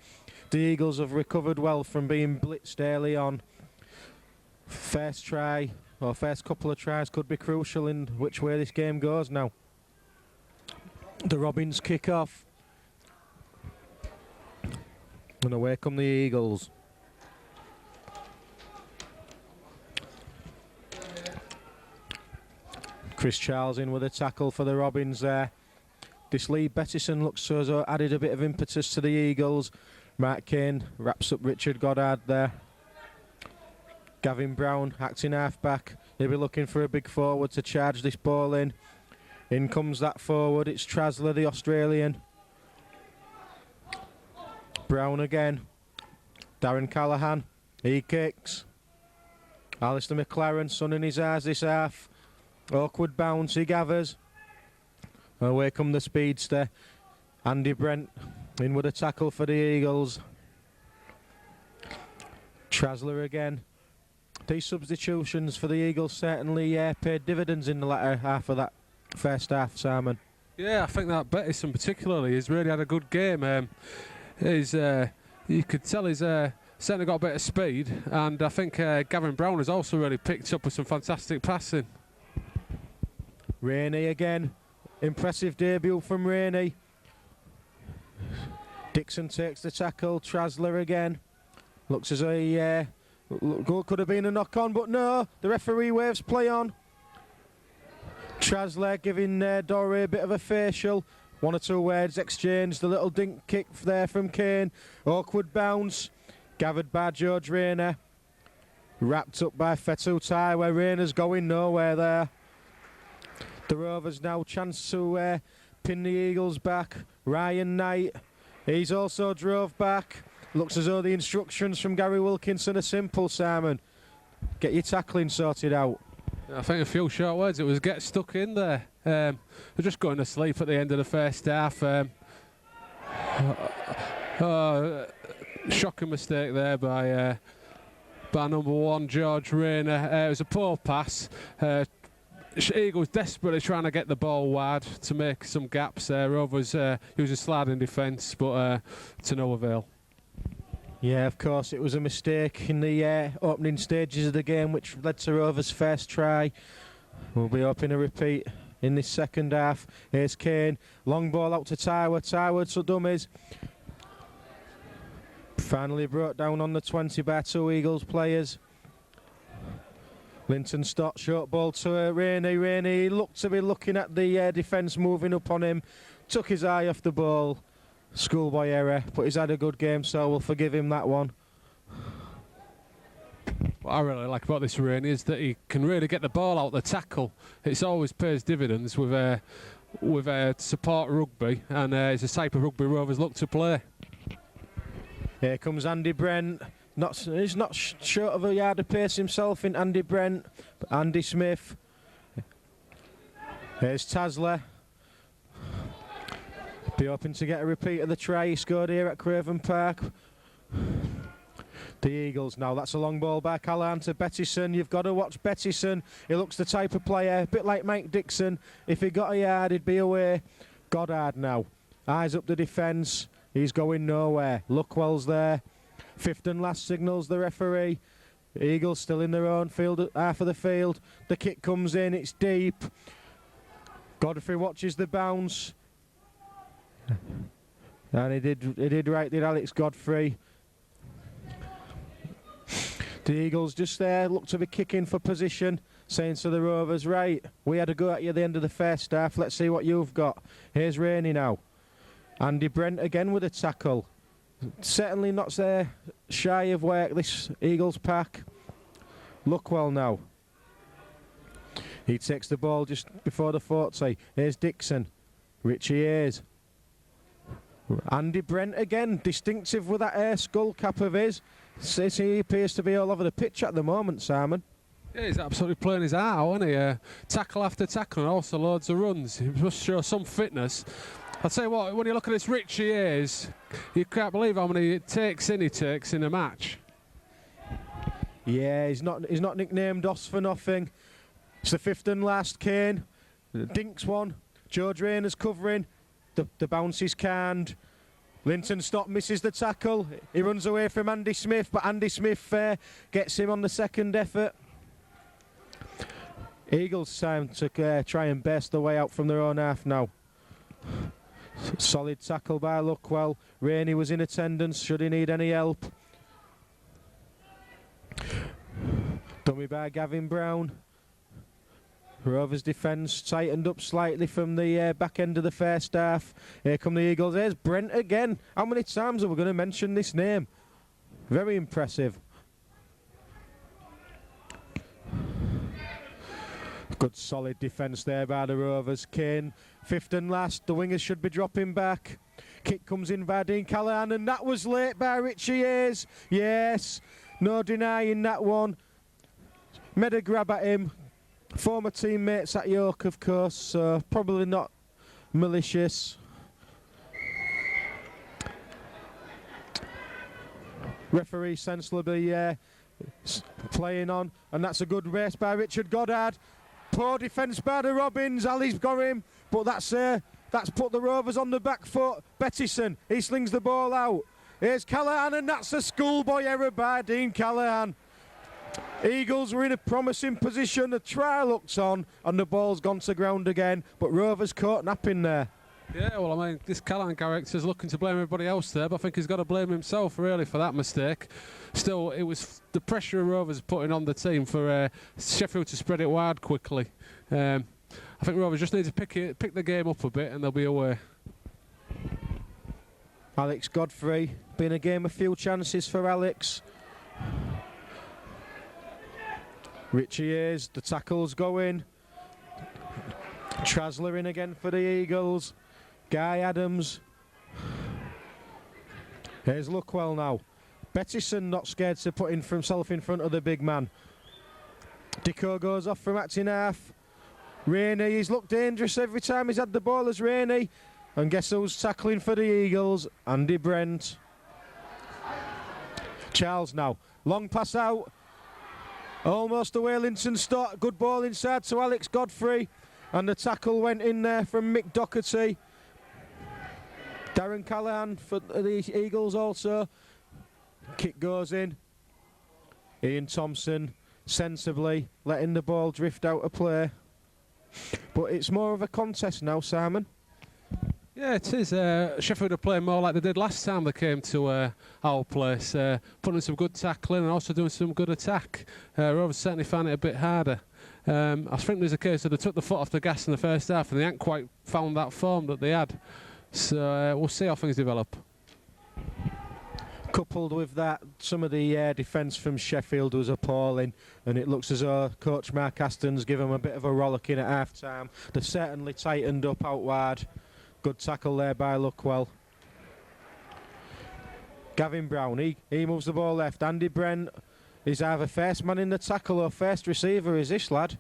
The Eagles have recovered well from being blitzed early on. First try, or first couple of tries, could be crucial in which way this game goes now. The Robins kick off. And away come the Eagles. Chris Charles in with a tackle for the Robins there. This Lee Bettison looks to have added a bit of impetus to the Eagles. Mark Kane wraps up Richard Goddard there. Gavin Brown acting half-back. He'll be looking for a big forward to charge this ball in. In comes that forward. It's Trasler, the Australian. Brown again. Darren Callahan. He kicks. Alistair McLaren, sun in his eyes this half. Awkward bounce, he gathers. Away come the speedster. Andy Brent in with a tackle for the Eagles. Trasler again. These substitutions for the Eagles certainly paid dividends in the latter half of that first half, Simon. Yeah, I think that Bettison particularly has really had a good game. You could tell he's certainly got a bit of speed, and I think Gavin Brown has also really picked up with some fantastic passing. Rainey again. Impressive debut from Rainey. Dixon takes the tackle. Trasler again. Looks as though he could have been a knock-on, but no. The referee waves play on. Trasler giving Doré a bit of a facial. One or two words exchanged. The little dink kick there from Kane. Awkward bounce. Gathered by George Rayner. Wrapped up by Fetu Tai, where Rayner's going nowhere there. The Rovers now chance to pin the Eagles back. Ryan Knight, he's also drove back. Looks as though the instructions from Gary Wilkinson are simple, Simon. Get your tackling sorted out. I think a few short words. It was get stuck in there. They're just going to sleep at the end of the first half. Shocking mistake there by number one, George Rayner. It was a poor pass. Eagles desperately trying to get the ball wide to make some gaps there. Rovers use a sliding defence, but to no avail. Yeah, of course, it was a mistake in the opening stages of the game, which led to Rovers' first try. We'll be hoping a repeat in this second half. Here's Kane, long ball out to Tyward to dummies. Finally brought down on the 20 by two Eagles players. Linton Stott, short ball to Rainey. Rainey looked to be looking at the defence moving up on him. Took his eye off the ball. Schoolboy error, but he's had a good game, so we'll forgive him that one. What I really like about this Rainey is that he can really get the ball out the tackle. It's always pays dividends with support rugby, and it's a type of rugby Rovers look to play. Here comes Andy Brent. He's not short of a yard of pace himself in Andy Brent, but Andy Smith. Here's Tasler. Be hoping to get a repeat of the try he scored here at Craven Park. The Eagles now. That's a long ball by Callahan to Bettison. You've got to watch Bettison. He looks the type of player, a bit like Mike Dixon. If he got a yard, he'd be away. Goddard now. Eyes up the defence. He's going nowhere. Luckwell's there. Fifth and last signals the referee. Eagles still in their own field, half of the field. The kick comes in. It's deep. Godfrey watches the bounce. And he did right, did Alex Godfrey. The Eagles just there, look to be kicking for position, saying to the Rovers, right, we had a go at you at the end of the first half, let's see what you've got. Here's Rainey now. Andy Brent again with a tackle. Certainly not shy of work, this Eagles pack. Luckwell now. He takes the ball just before the 40. Here's Dixon. Richie Hayes. Andy Brent again, distinctive with that skull cap of his. He appears to be all over the pitch at the moment, Simon. Yeah, he's absolutely playing his heart out, isn't he? Tackle after tackle and also loads of runs. He must show some fitness. I'll tell you what, when you look at this Richie Hayes, you can't believe how many takes he takes in a match. Yeah, he's not nicknamed Os for nothing. It's the fifth and last, Kane. Dinks one. Joe Drainer's covering. The bounce is canned. Linton Stott misses the tackle. He runs away from Andy Smith, but Andy Smith gets him on the second effort. Eagles time to try and burst the way out from their own half now. Solid tackle by Luckwell. Rainey was in attendance should he need any help. Dummy by Gavin Brown. Rovers defence tightened up slightly from the back end of the first half. Here come the Eagles. There's Brent again. How many times are we going to mention this name? Very impressive. Good solid defence there by the Rovers. Kane, fifth and last. The wingers should be dropping back. Kick comes in by Dean Callahan, and that was late by Richie Hayes. Yes, no denying that one. Made a grab at him. Former teammates at York, of course, so probably not malicious. Referee sensibly playing on, and that's a good race by Richard Goddard. Poor defence by the Robins. Ali's got him, but that's put the Rovers on the back foot. Bettison, he slings the ball out. Here's Callahan, and that's a schoolboy error by Dean Callahan. Eagles were in a promising position. The try looks on, and the ball's gone to ground again. But Rovers caught napping there. Yeah, well, I mean, this Callahan character's looking to blame everybody else there, but I think he's got to blame himself, really, for that mistake. Still, it was the pressure of Rovers putting on the team for Sheffield to spread it wide quickly. I think Rovers just need to pick the game up a bit, and they'll be away. Alex Godfrey, been a game of few chances for Alex. Richie Hayes, the tackle's going. Trasler in again for the Eagles. Guy Adams. Here's Luckwell now. Bettison not scared to put himself in front of the big man. Dicko goes off from acting half. Rainey, he's looked dangerous every time he's had the ball as Rainey. And guess who's tackling for the Eagles? Andy Brent. Charles now. Long pass out. Almost away, Linton Stott. Good ball inside to Alex Godfrey. And the tackle went in there from Mick Doherty. Darren Callahan for the Eagles also. Kick goes in. Ian Thompson sensibly letting the ball drift out of play. But it's more of a contest now, Simon. Yeah, it is. Sheffield are playing more like they did last time they came to our place, putting some good tackling and also doing some good attack. Rovers certainly found it a bit harder. I think there's a case that they took the foot off the gas in the first half and they hadn't quite found that form that they had. So we'll see how things develop. Coupled with that, some of the defence from Sheffield was appalling, and it looks as though Coach Mark Aston's given them a bit of a rollicking at half-time. They've certainly tightened up out wide. Good tackle there by Luckwell. Gavin Brown, he moves the ball left. Andy Brent is either first man in the tackle or first receiver is this lad.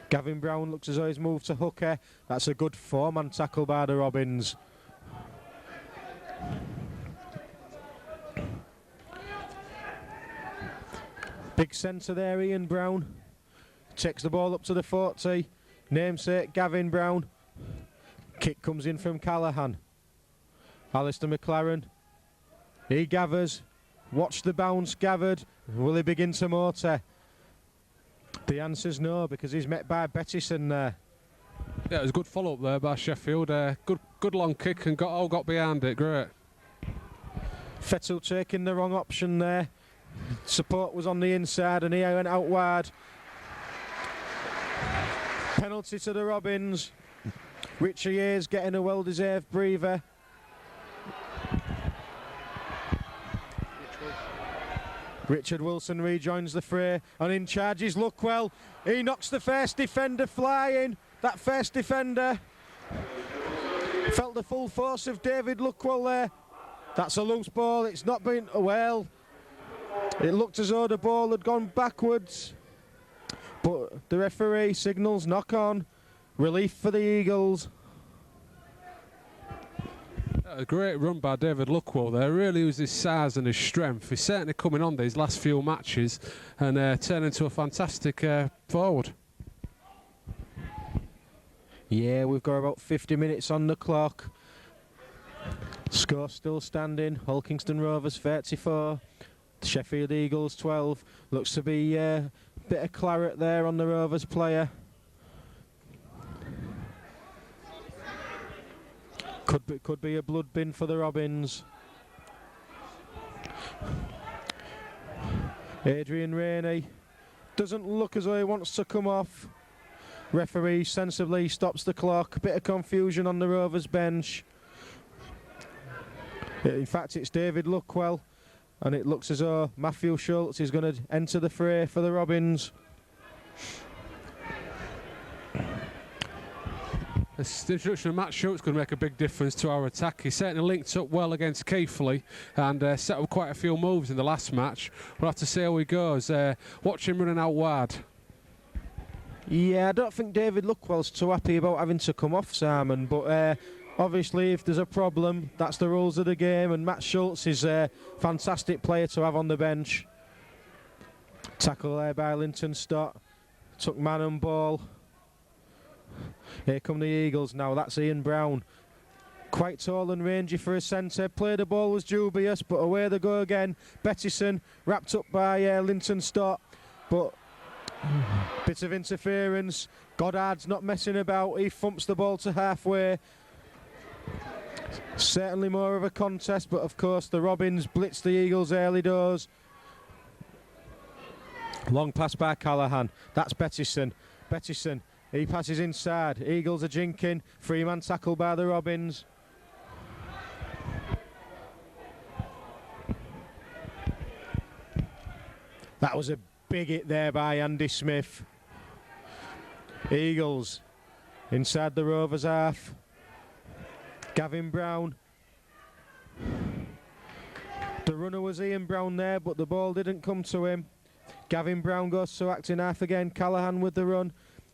Gavin Brown looks as though he's moved to hooker. That's a good four-man tackle by the Robins. Big centre there, Ian Brown. Takes the ball up to the 40. Namesake Gavin Brown. Kick comes in from Callahan. Alistair McLaren. He gathers. Watch the bounce gathered. Will he begin to motor? The answer's no, because he's met by Bettison there. Yeah, it was a good follow-up there by Sheffield. Good long kick and got behind it. Great. Fettel taking the wrong option there. Support was on the inside and he went out wide. Penalty to the Robins. Richie Hayes getting a well-deserved breather. Richard Wilson rejoins the fray, and in charge is Luckwell. He knocks the first defender flying. That first defender felt the full force of David Luckwell there. That's a loose ball. It's not been well. It looked as though the ball had gone backwards, but the referee signals knock on. Relief for the Eagles. A great run by David Luckwell there. Really used his size and his strength. He's certainly coming on these last few matches and turning into a fantastic forward. Yeah, we've got about 50 minutes on the clock. Score still standing. Hulkingston Rovers 34. Sheffield Eagles 12. Looks to be a bit of claret there on the Rovers player. Could be a blood bin for the Robins. Adrian Rainey doesn't look as though he wants to come off. Referee sensibly stops the clock. Bit of confusion on the Rovers bench. In fact, it's David Luckwell, and it looks as though Matthew Schultz is going to enter the fray for the Robins. The introduction of Matt Schultz going to make a big difference to our attack. He certainly linked up well against Keighley and set up quite a few moves in the last match. We'll have to see how he goes. Watch him running out wide. Yeah, I don't think David Luckwell's too happy about having to come off, Simon, but obviously if there's a problem, that's the rules of the game, and Matt Schultz is a fantastic player to have on the bench. Tackle there by Linton Stott. Took man and ball. Here come the Eagles now. That's Ian Brown. Quite tall and rangy for a centre. Play the ball was dubious, but away they go again. Bettison wrapped up by Linton Stott, but bit of interference. Goddard's not messing about. He thumps the ball to halfway. Certainly more of a contest, but of course the Robins blitz the Eagles early doors. Long pass by Callaghan. That's Bettison. Bettison. He passes inside. Eagles are jinking. Three-man tackle by the Robins. That was a big hit there by Andy Smith. Eagles inside the Rovers half. Gavin Brown. The runner was Ian Brown there, but the ball didn't come to him. Gavin Brown goes to acting half again. Callaghan with the run.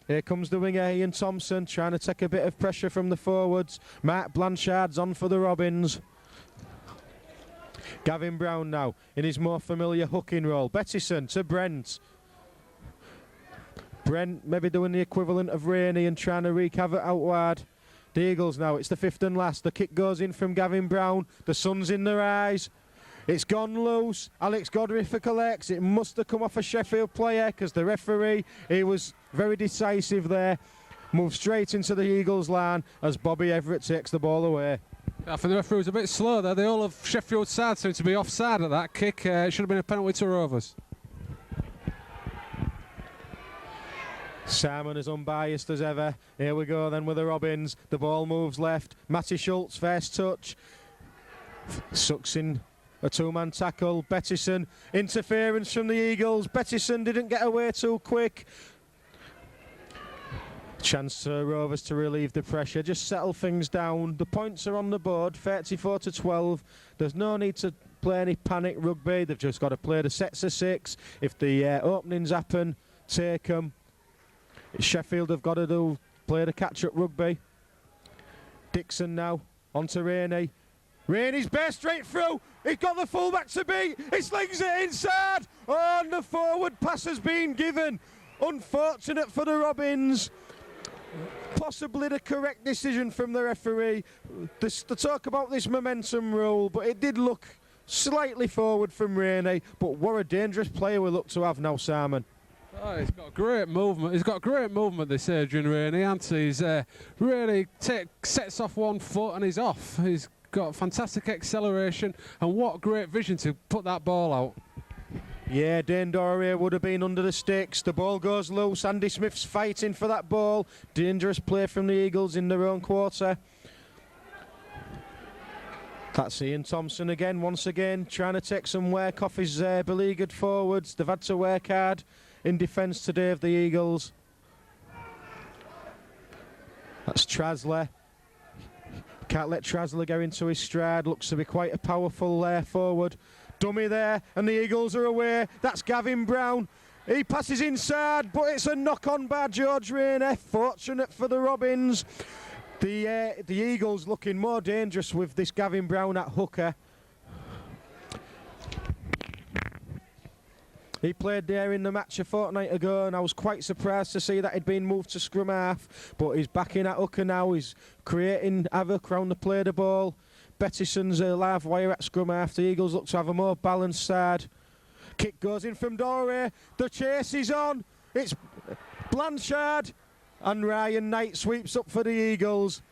Here comes the winger Ian Thompson trying to take a bit of pressure from the forwards. Mark Blanchard's on for the Robins. Gavin Brown now in his more familiar hooking role. Bettison to Brent. Brent maybe doing the equivalent of Rainey and trying to wreak havoc out wide. The Eagles now, it's the fifth and last. The kick goes in from Gavin Brown. The sun's in their eyes. It's gone loose. Alex Godfrey collects. It must have come off a Sheffield player because the referee, he was very decisive there. Moves straight into the Eagles line as Bobby Everett takes the ball away. I think the referee was a bit slow there. The whole of Sheffield's side seemed to be offside at that kick. It should have been a penalty to Rovers. Simon is unbiased as ever. Here we go then with the Robins. The ball moves left. Matty Schultz, first touch. Sucks in a two-man tackle. Bettison, interference from the Eagles. Bettison didn't get away too quick. Chance to Rovers to relieve the pressure, just settle things down. The points are on the board, 34-12. There's no need to play any panic rugby. They've just got to play the sets of six. If the openings happen, take them. Sheffield have got to play the catch-up rugby. Dixon now, on to Rainey. Rainey's bare straight through. He's got the fullback to beat. He slings it inside. Oh, and the forward pass has been given. Unfortunate for the Robins. Possibly the correct decision from the referee. To talk about this momentum rule, but it did look slightly forward from Rainey. But what a dangerous player we look to have now, Simon. Oh, he's got great movement. He's got great movement, this Adrian Rainey, and he's really sets off one foot and he's off. He's got fantastic acceleration and what great vision to put that ball out. Yeah, Dane Dorier would have been under the sticks. The ball goes loose. Andy Smith's fighting for that ball. Dangerous play from the Eagles in their own quarter. That's Ian Thompson again, once again, trying to take some work off his beleaguered forwards. They've had to work hard in defence today of the Eagles. That's Trasler. Can't let Trasler go into his stride. Looks to be quite a powerful forward. Dummy there, and the Eagles are away. That's Gavin Brown. He passes inside, but it's a knock-on by George Rayner. Fortunate for the Robins. The Eagles looking more dangerous with this Gavin Brown at hooker. He played there in the match a fortnight ago, and I was quite surprised to see that he'd been moved to scrum half, but he's back in at hooker now. He's creating havoc around the play the ball. Bettison's a live wire at scrum half. The Eagles look to have a more balanced side. Kick goes in from Doré. The chase is on. It's Blanchard, and Ryan Knight sweeps up for the Eagles.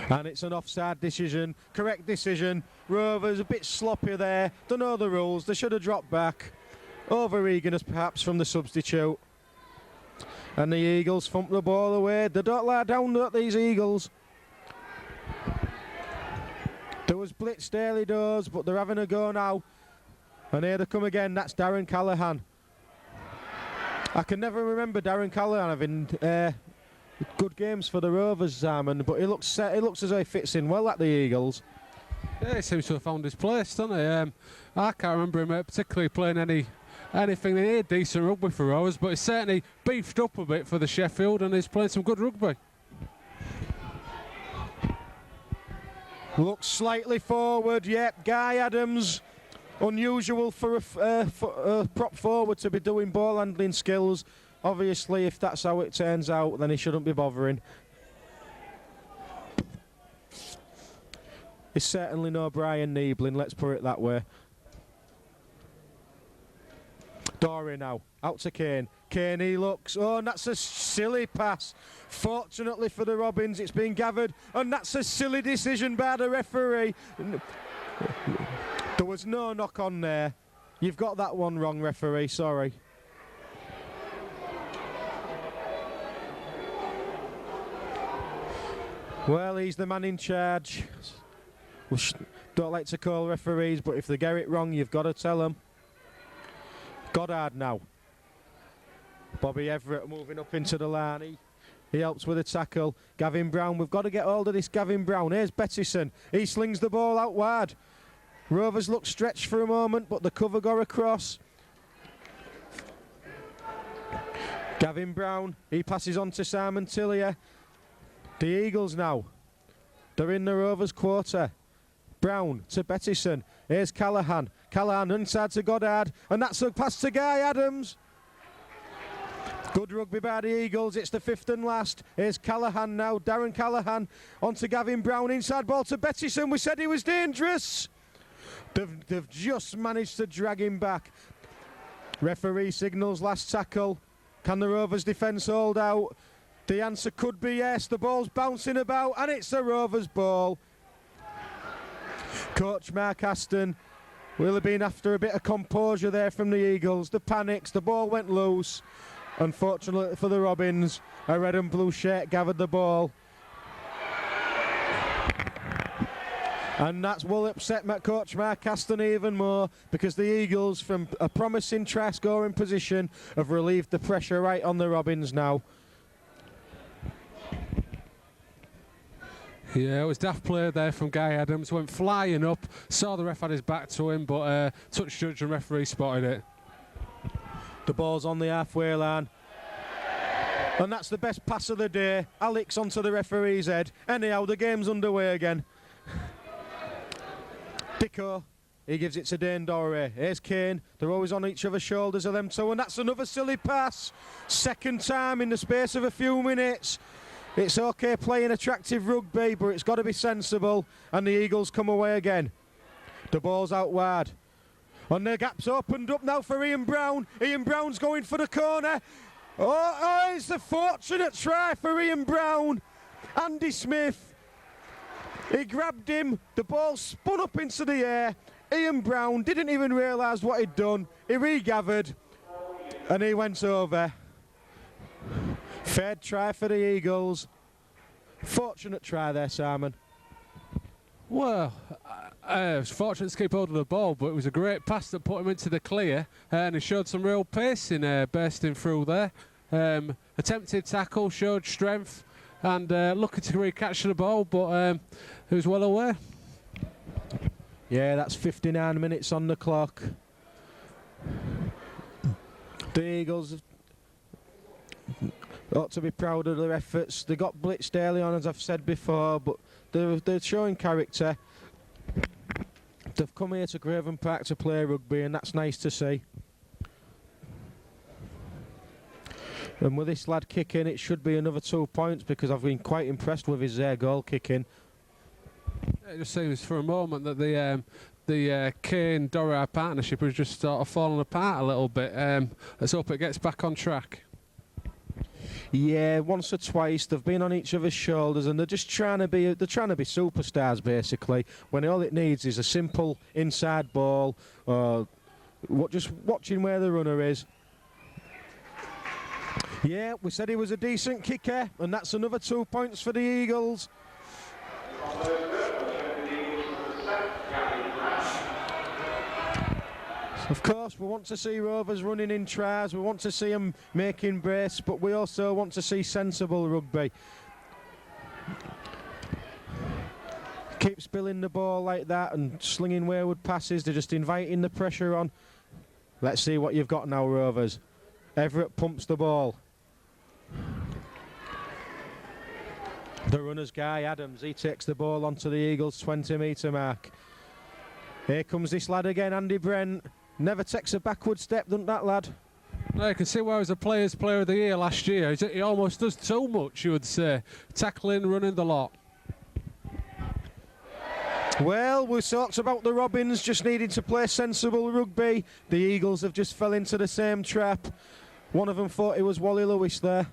And it's an offside decision, correct decision. Rovers a bit sloppy there, don't know the rules, they should have dropped back. Over eagerness perhaps from the substitute. And the Eagles thump the ball away. They don't lie down, don't these Eagles? There was blitz early doors, but they're having a go now. And here they come again, that's Darren Callaghan. I can never remember Darren Callaghan having good games for the Rovers, Simon, but he looks as though he fits in well at the Eagles. Yeah, he seems to have found his place, doesn't he? I can't remember him particularly playing anything near decent rugby for Rovers, but he's certainly beefed up a bit for the Sheffield and he's playing some good rugby. Looks slightly forward, yep, Guy Adams. Unusual for a prop forward to be doing ball handling skills. Obviously, if that's how it turns out, then he shouldn't be bothering. It's certainly no Brian Niebling, let's put it that way. Doré now, out to Kane. Kane, he looks, oh, and that's a silly pass. Fortunately for the Robins, it's been gathered, and that's a silly decision by the referee. There was no knock on there. You've got that one wrong, referee, sorry. Well, he's the man in charge. We don't like to call referees, but if they get it wrong, you've got to tell them. Goddard now. Bobby Everett moving up into the line. He helps with a tackle. Gavin Brown, we've got to get hold of this Gavin Brown. Here's Bettison. He slings the ball out wide. Rovers look stretched for a moment, but the cover got across. Gavin Brown, he passes on to Simon Tillier. The Eagles now, they're in the Rovers quarter. Brown to Bettison. Here's Callaghan. Callaghan inside to Goddard, and that's a pass to Guy Adams. Good rugby by the Eagles. It's the fifth and last. Here's Callaghan now. Darren Callaghan onto Gavin Brown. Inside ball to Bettison. We said he was dangerous. They've just managed to drag him back. Referee signals last tackle. Can the Rovers defence hold out? The answer could be yes. The ball's bouncing about and it's the Rovers ball. Coach Mark Aston will have been after a bit of composure there from the Eagles. The panics, the ball went loose. Unfortunately for the Robins, a red and blue shirt gathered the ball. And that will upset Coach Mark Aston even more because the Eagles, from a promising try scoring position, have relieved the pressure right on the Robins now. Yeah, it was daft play there from Guy Adams. Went flying up, saw the ref had his back to him, but touch judge and referee spotted it. The ball's on the halfway line. And that's the best pass of the day. Alex onto the referee's head. Anyhow, the game's underway again. Dicko, he gives it to Dane Doré. Here's Kane. They're always on each other's shoulders of them two, and that's another silly pass. Second time in the space of a few minutes. It's okay playing attractive rugby, but it's got to be sensible, and the Eagles come away again. The ball's out wide. And the gap's opened up now for Ian Brown. Ian Brown's going for the corner. Oh, it's a fortunate try for Ian Brown. Andy Smith. He grabbed him, the ball spun up into the air. Ian Brown didn't even realise what he'd done. He regathered and he went over. Fair try for the Eagles. Fortunate try there, Simon. Well, I was fortunate to keep hold of the ball, but it was a great pass that put him into the clear, and he showed some real pace in bursting through there. Attempted tackle, showed strength. and looking to recapture the ball, but he was well away. Yeah, that's 59 minutes on the clock. The Eagles ought to be proud of their efforts. They got blitzed early on, as I've said before, but they're showing character. They've come here to Craven Park to play rugby, and that's nice to see. And with this lad kicking, it should be another 2 points, because I've been quite impressed with his goal kicking. It just seems for a moment that the Kane-Dora partnership has just sort of fallen apart a little bit. Let's hope it gets back on track. Yeah, once or twice they've been on each other's shoulders, and they're just trying to be superstars basically. When all it needs is a simple inside ball, or just watching where the runner is. Yeah, we said he was a decent kicker, and that's another 2 points for the Eagles. Of course, we want to see Rovers running in tries, we want to see them making brace, but we also want to see sensible rugby. Keep spilling the ball like that and slinging wayward passes, they're just inviting the pressure on. Let's see what you've got now, Rovers. Everett pumps the ball. The runner's Guy Adams, he takes the ball onto the Eagles' 20-metre mark. Here comes this lad again, Andy Brent. Never takes a backward step, doesn't that lad? No, you can see why he was a Players' Player of the Year last year. He almost does too much, you would say. Tackling, running the lot. Well, we talked about the Robins just needing to play sensible rugby. The Eagles have just fell into the same trap. One of them thought it was Wally Lewis there.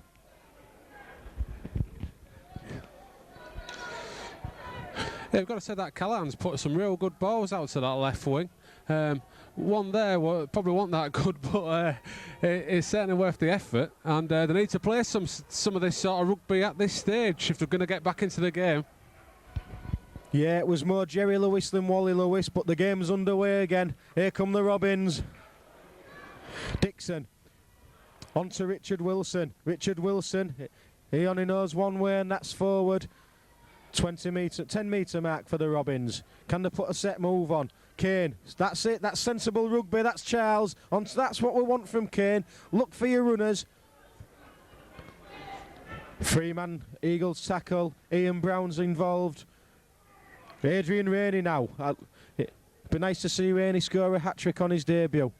Yeah, we've got to say that Callahan's put some real good balls out to that left wing. One there probably wasn't that good, but it's certainly worth the effort. And they need to play some of this sort of rugby at this stage if they're going to get back into the game. Yeah, it was more Jerry Lewis than Wally Lewis, but the game's underway again. Here come the Robins. Dixon. On to Richard Wilson. Richard Wilson, he only knows one way, and that's forward. 10-metre mark for the Robins. Can they put a set move on? Kane, that's it, that's sensible rugby, that's Charles. That's what we want from Kane. Look for your runners. Freeman, Eagles tackle, Ian Brown's involved. Adrian Rainey now. It'd be nice to see Rainey score a hat-trick on his debut.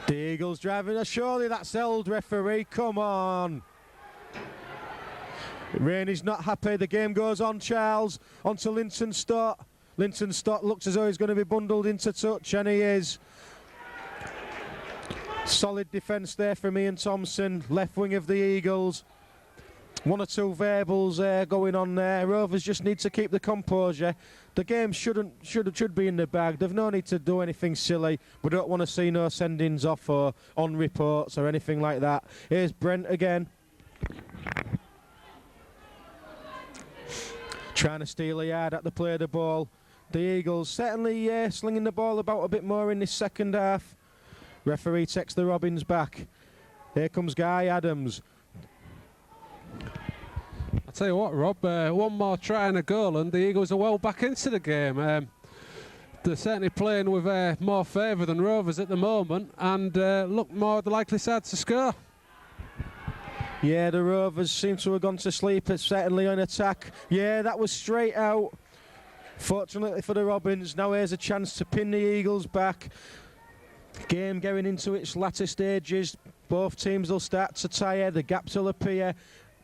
The Eagles driving, surely that's held, referee, come on. Rainey's not happy, the game goes on, Charles, onto Linton Stott. Linton Stott looks as though he's going to be bundled into touch, and he is. Solid defence there from Ian Thompson, left wing of the Eagles. One or two verbals going on there. Rovers just need to keep the composure. The game should be in the bag. They've no need to do anything silly. We don't want to see no sendings off or on reports or anything like that. Here's Brent again. Trying to steal a yard at the play of the ball. The Eagles certainly slinging the ball about a bit more in this second half. Referee takes the Robins back. Here comes Guy Adams. I'll tell you what, Rob, one more try and a goal and the Eagles are well back into the game. They're certainly playing with more favour than Rovers at the moment and look more the likely side to score. Yeah, the Rovers seem to have gone to sleep, certainly on attack. Yeah, that was straight out. Fortunately for the Robins, now here's a chance to pin the Eagles back. Game going into its latter stages. Both teams will start to tire, the gaps will appear,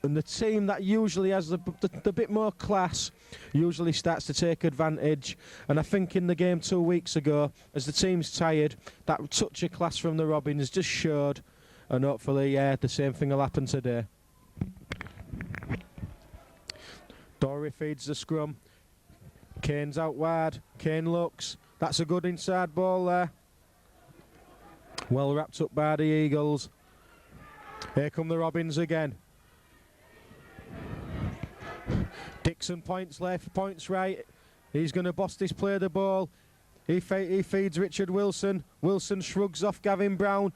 and the team that usually has the bit more class usually starts to take advantage. And I think in the game 2 weeks ago, as the team's tired, that touch of class from the Robins just showed, and hopefully the same thing will happen today. Dory feeds the scrum. Kane's out wide. Kane looks. That's a good inside ball there. Well wrapped up by the Eagles. Here come the Robins again. Dixon points left, points right. He's going to boss this play the ball. He feeds Richard Wilson. Wilson shrugs off Gavin Brown.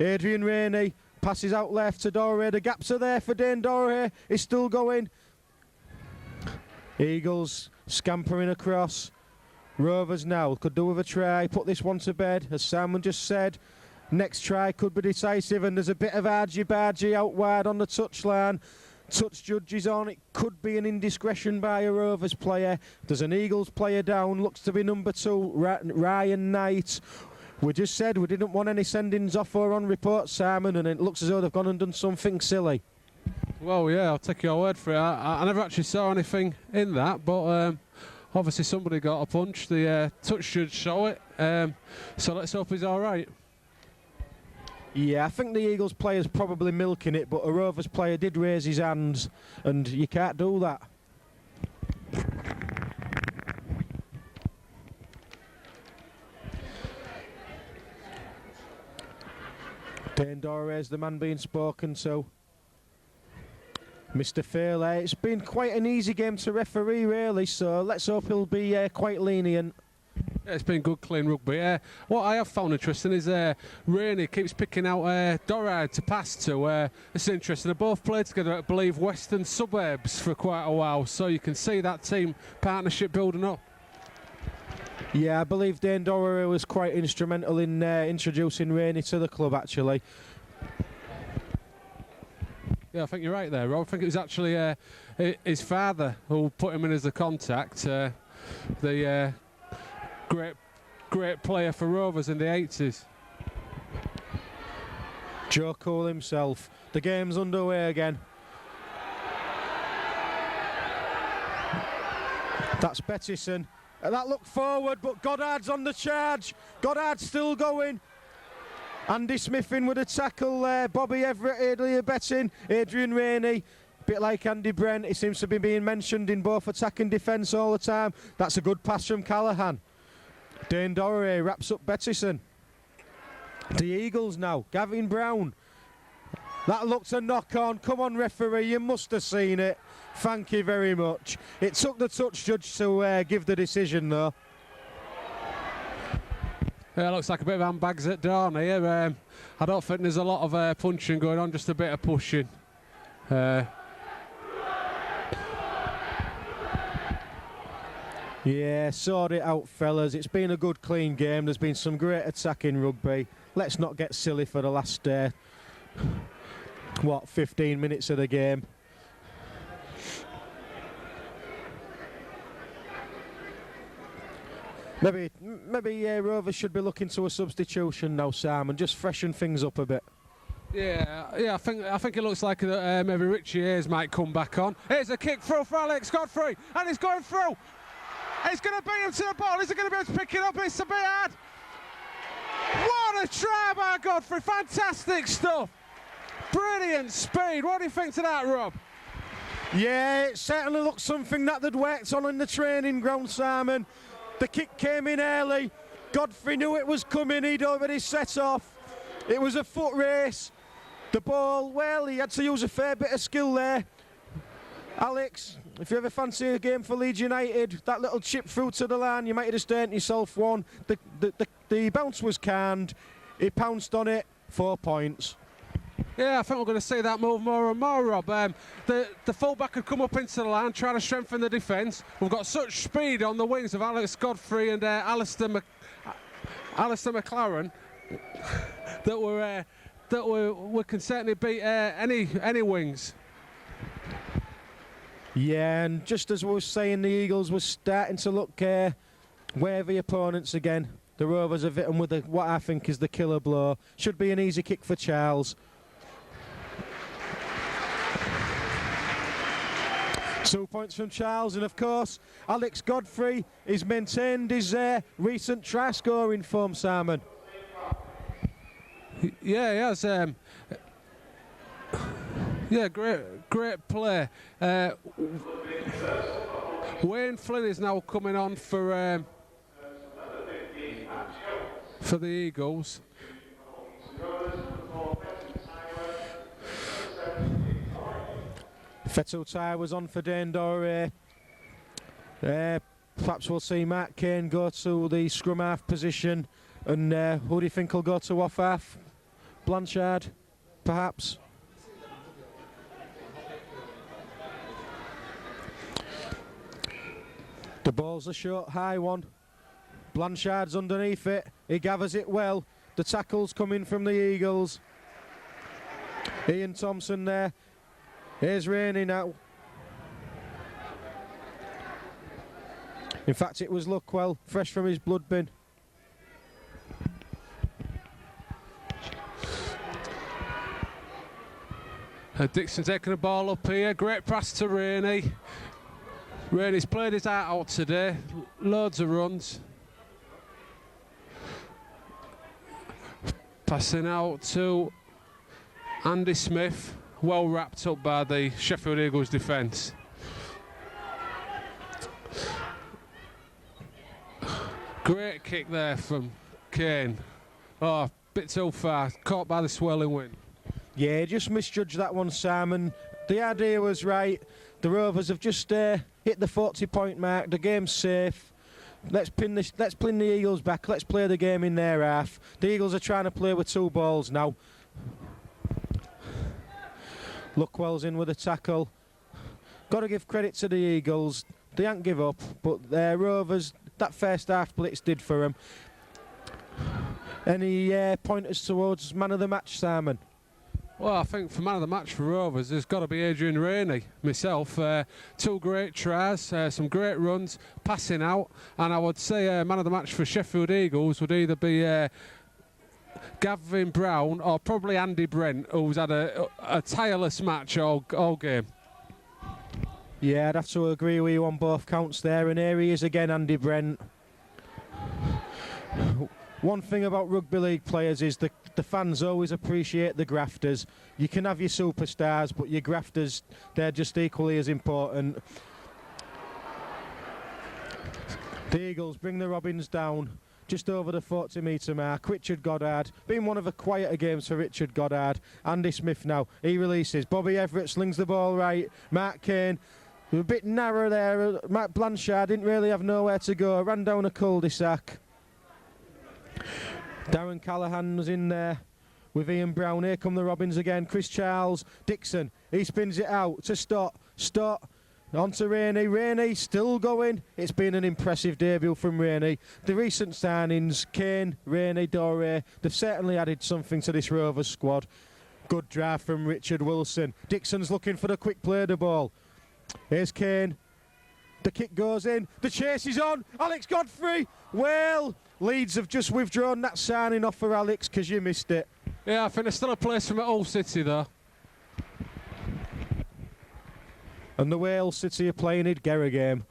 Adrian Rainey passes out left to Doré. The gaps are there for Dane Doré. He's still going. Eagles scampering across. Rovers now could do with a try, put this one to bed, as Simon just said. Next try could be decisive, and there's a bit of argy-bargy out wide on the touchline. Touch judges on, it could be an indiscretion by a Rovers player. There's an Eagles player down, looks to be number 2, Ryan Knight. We just said we didn't want any sendings off or on report, Simon, and it looks as though they've gone and done something silly. Well, yeah, I'll take your word for it. I never actually saw anything in that, but obviously somebody got a punch. The touch should show it, so let's hope he's all right. Yeah, I think the Eagles player's probably milking it, but a Rovers player did raise his hands, and you can't do that. Dane Doré's the man being spoken to. Mr. Fairley, it's been quite an easy game to referee, really, so let's hope he'll be quite lenient. Yeah, it's been good, clean rugby. What I have found interesting is Rainey keeps picking out Dorad to pass to. It's interesting. They both played together at, I believe, Western Suburbs for quite a while, so you can see that team partnership building up. Yeah, I believe Dane Doré was quite instrumental in introducing Rainey to the club, actually. Yeah, I think you're right there, Rob. I think it was actually his father who put him in as a contact. The great player for Rovers in the 80s. Joe Cole himself. The game's underway again. That's Bettison. That looked forward, but Goddard's on the charge. Goddard's still going. Andy Smith in with a tackle there. Bobby Everett, Adrian Betting, Adrian Rainey. Bit like Andy Brent, he seems to be being mentioned in both attack and defence all the time. That's a good pass from Callaghan. Dane Doré wraps up Bettison. The Eagles now, Gavin Brown. That looked a knock on. Come on, referee, you must have seen it. Thank you very much. It took the touch judge to give the decision, though. Yeah, looks like a bit of handbags at dawn here. I don't think there's a lot of punching going on, just a bit of pushing. Yeah, sort it out, fellas. It's been a good, clean game. There's been some great attacking rugby. Let's not get silly for the last, 15 minutes of the game. Maybe Rovers should be looking to a substitution now, Simon. Just freshen things up a bit. Yeah. I think it looks like maybe Richie Hayes might come back on. Here's a kick through for Alex Godfrey, and he's going through. He's going to beat him to the ball. Is he going to be able to pick it up? It's a bit hard. What a try by Godfrey! Fantastic stuff. Brilliant speed. What do you think to that, Rob? Yeah, it certainly looks something that they'd worked on in the training ground, Simon. The kick came in early. Godfrey knew it was coming. He'd already set off. It was a foot race. The ball, well, he had to use a fair bit of skill there. Alex, if you ever fancy a game for Leeds United, that little chip through to the line, you might have just earned yourself one. The bounce was canned. He pounced on it. 4 points. Yeah, I think we're going to see that move more and more, Rob. The fullback had come up into the line, trying to strengthen the defence. We've got such speed on the wings of Alex Godfrey and Alistair McLaren that we can certainly beat any wings. Yeah, and just as we were saying, the Eagles were starting to look wavy opponents again. The Rovers have hit them with what I think is the killer blow. Should be an easy kick for Charles. 2 points from Charles, and of course, Alex Godfrey has maintained his recent try scoring form, Simon. Yeah, he has. Yeah, great play. Wayne Flynn is now coming on for the Eagles. Fetutai was on for Dane Doré. Perhaps we'll see Matt Kane go to the scrum half position, and who do you think will go to off half? Blanchard, perhaps. The ball's a short, high one. Blanchard's underneath it. He gathers it well. The tackle's coming from the Eagles. Ian Thompson there. Here's Rainey now. In fact, it was Luckwell, fresh from his blood bin. Dixon taking the ball up here. Great pass to Rainey. Rainey's played his heart out today. Loads of runs. Passing out to Andy Smith. Well wrapped up by the Sheffield Eagles defence. Great kick there from Kane. Oh, bit too far. Caught by the swirling wind. Yeah, just misjudged that one, Simon. The idea was right. The Rovers have just hit the 40-point mark. The game's safe. Let's pin the Eagles back. Let's play the game in their half. The Eagles are trying to play with 2 balls now. Luckwell's in with a tackle. Got to give credit to the Eagles. They ain't give up, but their Rovers, that first half blitz did for them. Any pointers towards man of the match, Simon? Well, I think for man of the match for Rovers, there's got to be Adrian Rainey. Myself, 2 great tries, some great runs, passing out, and I would say man of the match for Sheffield Eagles would either be Gavin Brown or probably Andy Brent, who's had a tireless match all game. Yeah, I'd have to agree with you on both counts there, and here he is again, Andy Brent. One thing about rugby league players is the fans always appreciate the grafters. You can have your superstars, but your grafters, they're just equally as important. The Eagles bring the Robins down just over the 40-metre mark. Richard Goddard, been one of the quieter games for Richard Goddard. Andy Smith now, he releases. Bobby Everett slings the ball right. Mark Kane, a bit narrow there. Matt Blanchard didn't really have nowhere to go. Ran down a cul-de-sac. Darren Callahan was in there with Ian Brown. Here come the Robins again. Chris Charles, Dixon, he spins it out to Stott, on to Rainey. Rainey still going. It's been an impressive debut from Rainey. The recent signings, Kane, Rainey, Doré, they've certainly added something to this Rovers squad. Good drive from Richard Wilson. Dixon's looking for the quick play the ball. Here's Kane. The kick goes in. The chase is on. Alex Godfrey. Well, Leeds have just withdrawn that signing off for Alex because you missed it. Yeah, I think there's still a place for him at Hull City though. And the way Hull City are playing it, Gera game.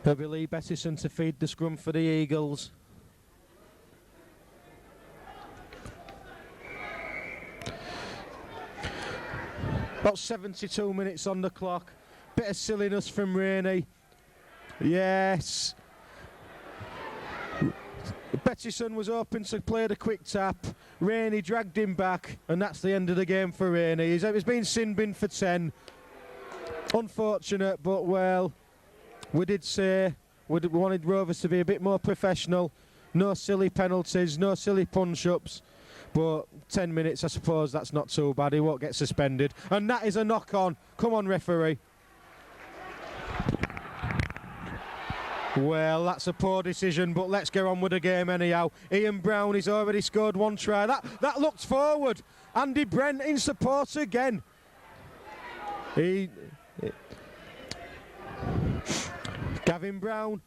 There'll be Lee Bettison to feed the scrum for the Eagles. About 72 minutes on the clock. Bit of silliness from Rainey. Yes. Bettison was hoping to play the quick tap. Rainey dragged him back, and that's the end of the game for Rainey. He's been sin bin for 10. Unfortunate, but well, we did say we wanted Rovers to be a bit more professional. No silly penalties, no silly punch-ups. But 10 minutes, I suppose that's not too bad. He won't get suspended. And that is a knock-on. Come on, referee. Well, that's a poor decision, but let's get on with the game anyhow. Ian Brown, he's already scored 1 try. That looked forward. Andy Brent in support again. Gavin Brown.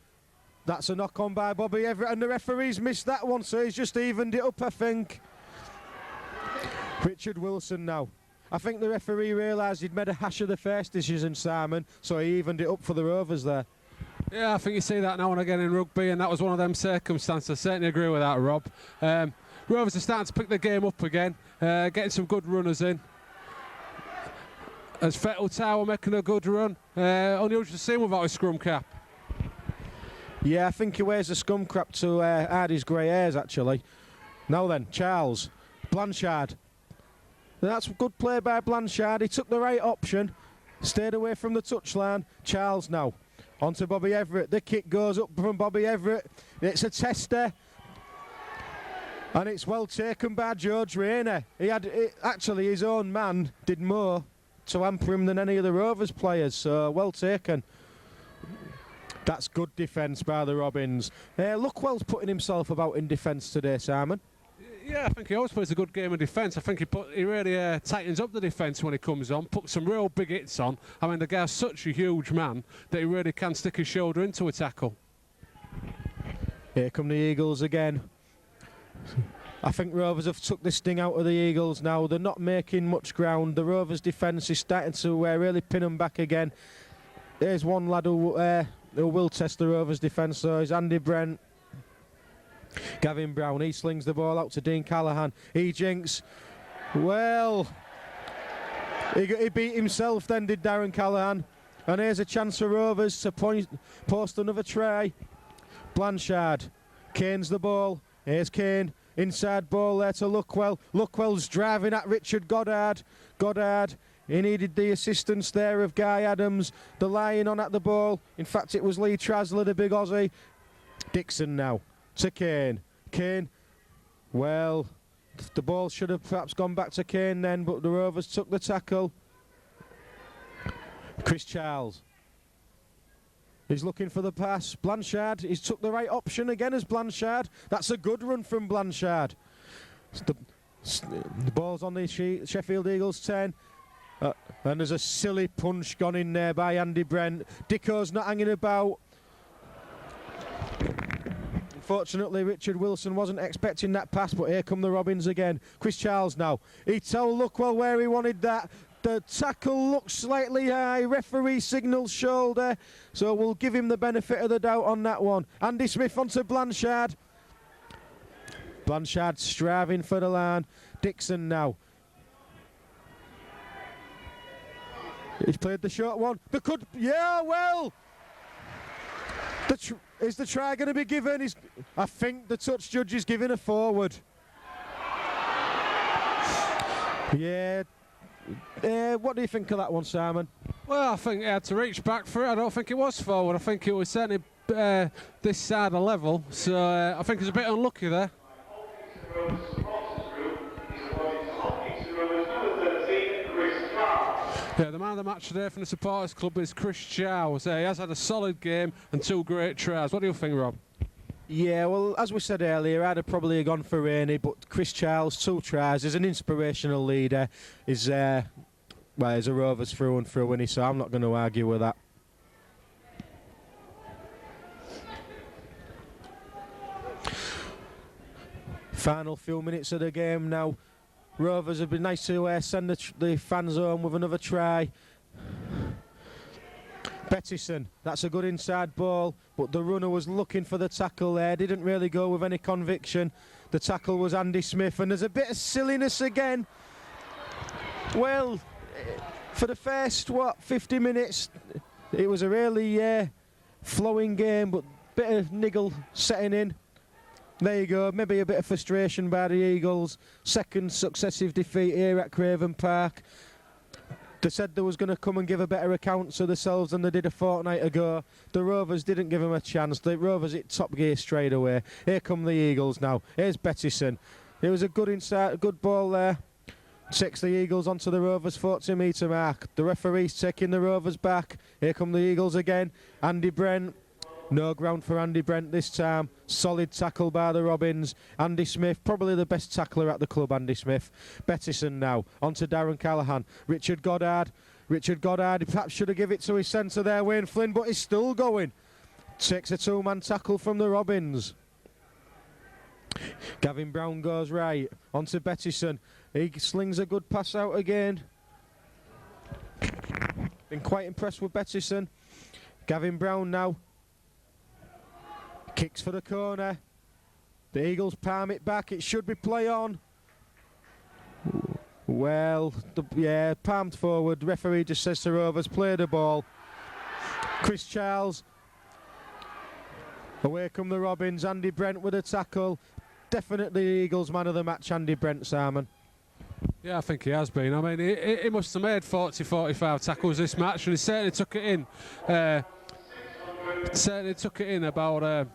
That's a knock-on by Bobby Everett, and the referee's missed that one, so he's just evened it up, I think. Richard Wilson now. I think the referee realised he'd made a hash of the first decision, Simon, so he evened it up for the Rovers there. Yeah, I think you see that now and again in rugby, and that was one of them circumstances. I certainly agree with that, Rob. Rovers are starting to pick the game up again, getting some good runners in. As Fettel Tower making a good run. Unusual to see him without a scrum cap. Yeah, I think he wears a scrum cap to hide his grey hairs, actually. Now then, Charles. Blanchard. That's a good play by Blanchard. He took the right option. Stayed away from the touchline. Charles now. onto Bobby Everett. The kick goes up from Bobby Everett. It's a tester. And it's well taken by George Rayner. Actually, his own man did more to hamper him than any of the Rovers players, so well taken. That's good defence by the Robins. Luckwell's putting himself about in defence today, Simon. Yeah, I think he always plays a good game of defence. I think he really tightens up the defence when he comes on, puts some real big hits on. I mean, the guy's such a huge man that he really can stick his shoulder into a tackle. Here come the Eagles again. I think Rovers have took this thing out of the Eagles now. They're not making much ground. The Rovers' defence is starting to really pin them back again. There's one lad who will test the Rovers' defence, so is Andy Brent. Gavin Brown, he slings the ball out to Dean Callaghan. He jinks. Well, he beat himself then, did Darren Callaghan. And here's a chance for Rovers to post another try. Blanchard, Kane's the ball. Here's Kane. Inside ball there to Luckwell. Luckwell's driving at Richard Goddard. Goddard, he needed the assistance there of Guy Adams. The lion on at the ball. In fact, it was Lee Trasler, the big Aussie. Dixon now to Kane. Kane, well, the ball should have perhaps gone back to Kane then, but the Rovers took the tackle. Chris Charles. He's looking for the pass. Blanchard, he's took the right option again as Blanchard. That's a good run from Blanchard. The ball's on the Sheffield Eagles 10. And there's a silly punch gone in there by Andy Brent. Dicko's not hanging about. Unfortunately, Richard Wilson wasn't expecting that pass, but here come the Robins again. Chris Charles now. He told Luckwell where he wanted that. The tackle looks slightly high. Referee signals shoulder. So we'll give him the benefit of the doubt on that one. Andy Smith onto Blanchard. Blanchard striving for the line. Dixon now. He's played the short one. Is the try going to be given? I think the touch judge is giving a forward. Yeah. What do you think of that one, Simon? Well, I think he had to reach back for it. I don't think it was forward. I think it was certainly this side of level. So I think he's a bit unlucky there. Yeah, the man of the match today from the supporters club is Chris Charles. He has had a solid game and 2 great tries. What do you think, Rob? Yeah, well, as we said earlier, I'd have probably gone for Rainey, but Chris Charles, 2 tries, is an inspirational leader. He's a Rovers through and through, so I'm not going to argue with that. Final few minutes of the game now. Rovers have been nice to send the fans home with another try. Bettison, that's a good inside ball, but the runner was looking for the tackle there, didn't really go with any conviction. The tackle was Andy Smith, and there's a bit of silliness again. Well, for the first, 50 minutes, it was a really flowing game, but bit of niggle setting in. There you go, maybe a bit of frustration by the Eagles. Second successive defeat here at Craven Park. They said they was going to come and give a better account to themselves than they did a fortnight ago. The Rovers didn't give them a chance. The Rovers hit top gear straight away. Here come the Eagles now. Here's Bettison. It was a good ball there. Takes the Eagles onto the Rovers 40-metre mark. The referee's taking the Rovers back. Here come the Eagles again. Andy Brent. No ground for Andy Brent this time. Solid tackle by the Robins. Andy Smith, probably the best tackler at the club, Andy Smith. Bettison now, onto Darren Callaghan. Richard Goddard, he perhaps should have given it to his centre there, Wayne Flynn, but he's still going. Takes a 2-man tackle from the Robins. Gavin Brown goes right, onto Bettison. He slings a good pass out again. Been quite impressed with Bettison. Gavin Brown now. Kicks for the corner. The Eagles palm it back. It should be play on. Well, palmed forward. The referee just says to Rovers, play the ball. Chris Charles. Away come the Robins. Andy Brent with a tackle. Definitely the Eagles man of the match, Andy Brent, Simon. Yeah, I think he has been. I mean, he must have made 40, 45 tackles this match, and he certainly took it in. Certainly took it in about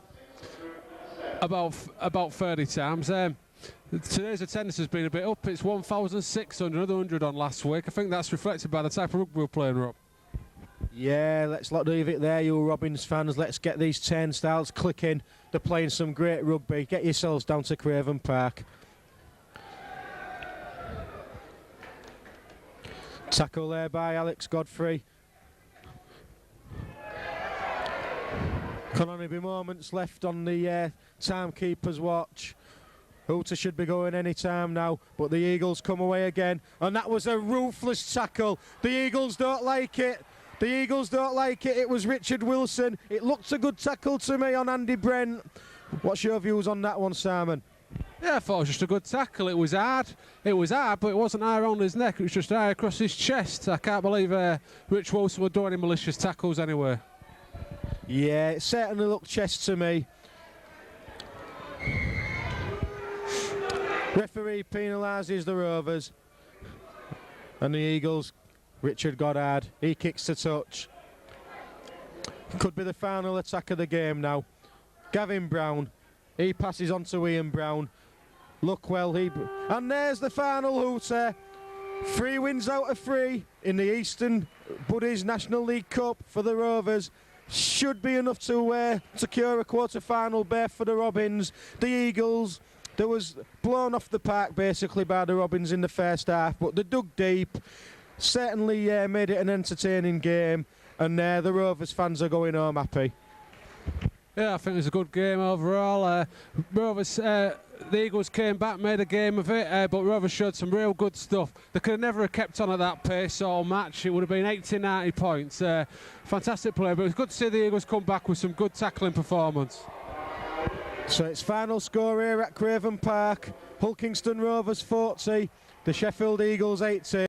30 times. Today's attendance has been a bit up. It's 1,600, another 100 on last week. I think that's reflected by the type of rugby we're playing, Rob. Yeah, let's not leave it there, you Robins fans. Let's get these turnstiles clicking. They're playing some great rugby. Get yourselves down to Craven Park. Tackle there by Alex Godfrey. Can only be moments left on the timekeeper's watch. Hooter should be going any time now, but the Eagles come away again, and that was a ruthless tackle. The Eagles don't like it. The Eagles don't like it. It was Richard Wilson. It looked a good tackle to me on Andy Brent. What's your views on that one, Simon? Yeah, I thought it was just a good tackle. It was hard. It was hard, but it wasn't high around his neck. It was just high across his chest. I can't believe Rich Wilson would do any malicious tackles anyway. Yeah, it certainly looked chest to me. Referee penalises the Rovers. And the Eagles, Richard Goddard, he kicks the touch. Could be the final attack of the game now. Gavin Brown, he passes on to Ian Brown. Luckwell, and there's the final hooter. 3 wins out of 3 in the Eastern Buddies National League Cup for the Rovers. Should be enough to secure a quarter-final berth for the Robins. The Eagles, they was blown off the park basically by the Robins in the first half, but they dug deep. Certainly made it an entertaining game, and the Rovers fans are going home happy. Yeah, I think it was a good game overall. Rovers, the Eagles came back, made a game of it, but Rovers showed some real good stuff. They could have never have kept on at that pace all match. It would have been 80-90 points. Fantastic play, but it was good to see the Eagles come back with some good tackling performance. So it's final score here at Craven Park. Hulkingston Rovers 40, the Sheffield Eagles 80.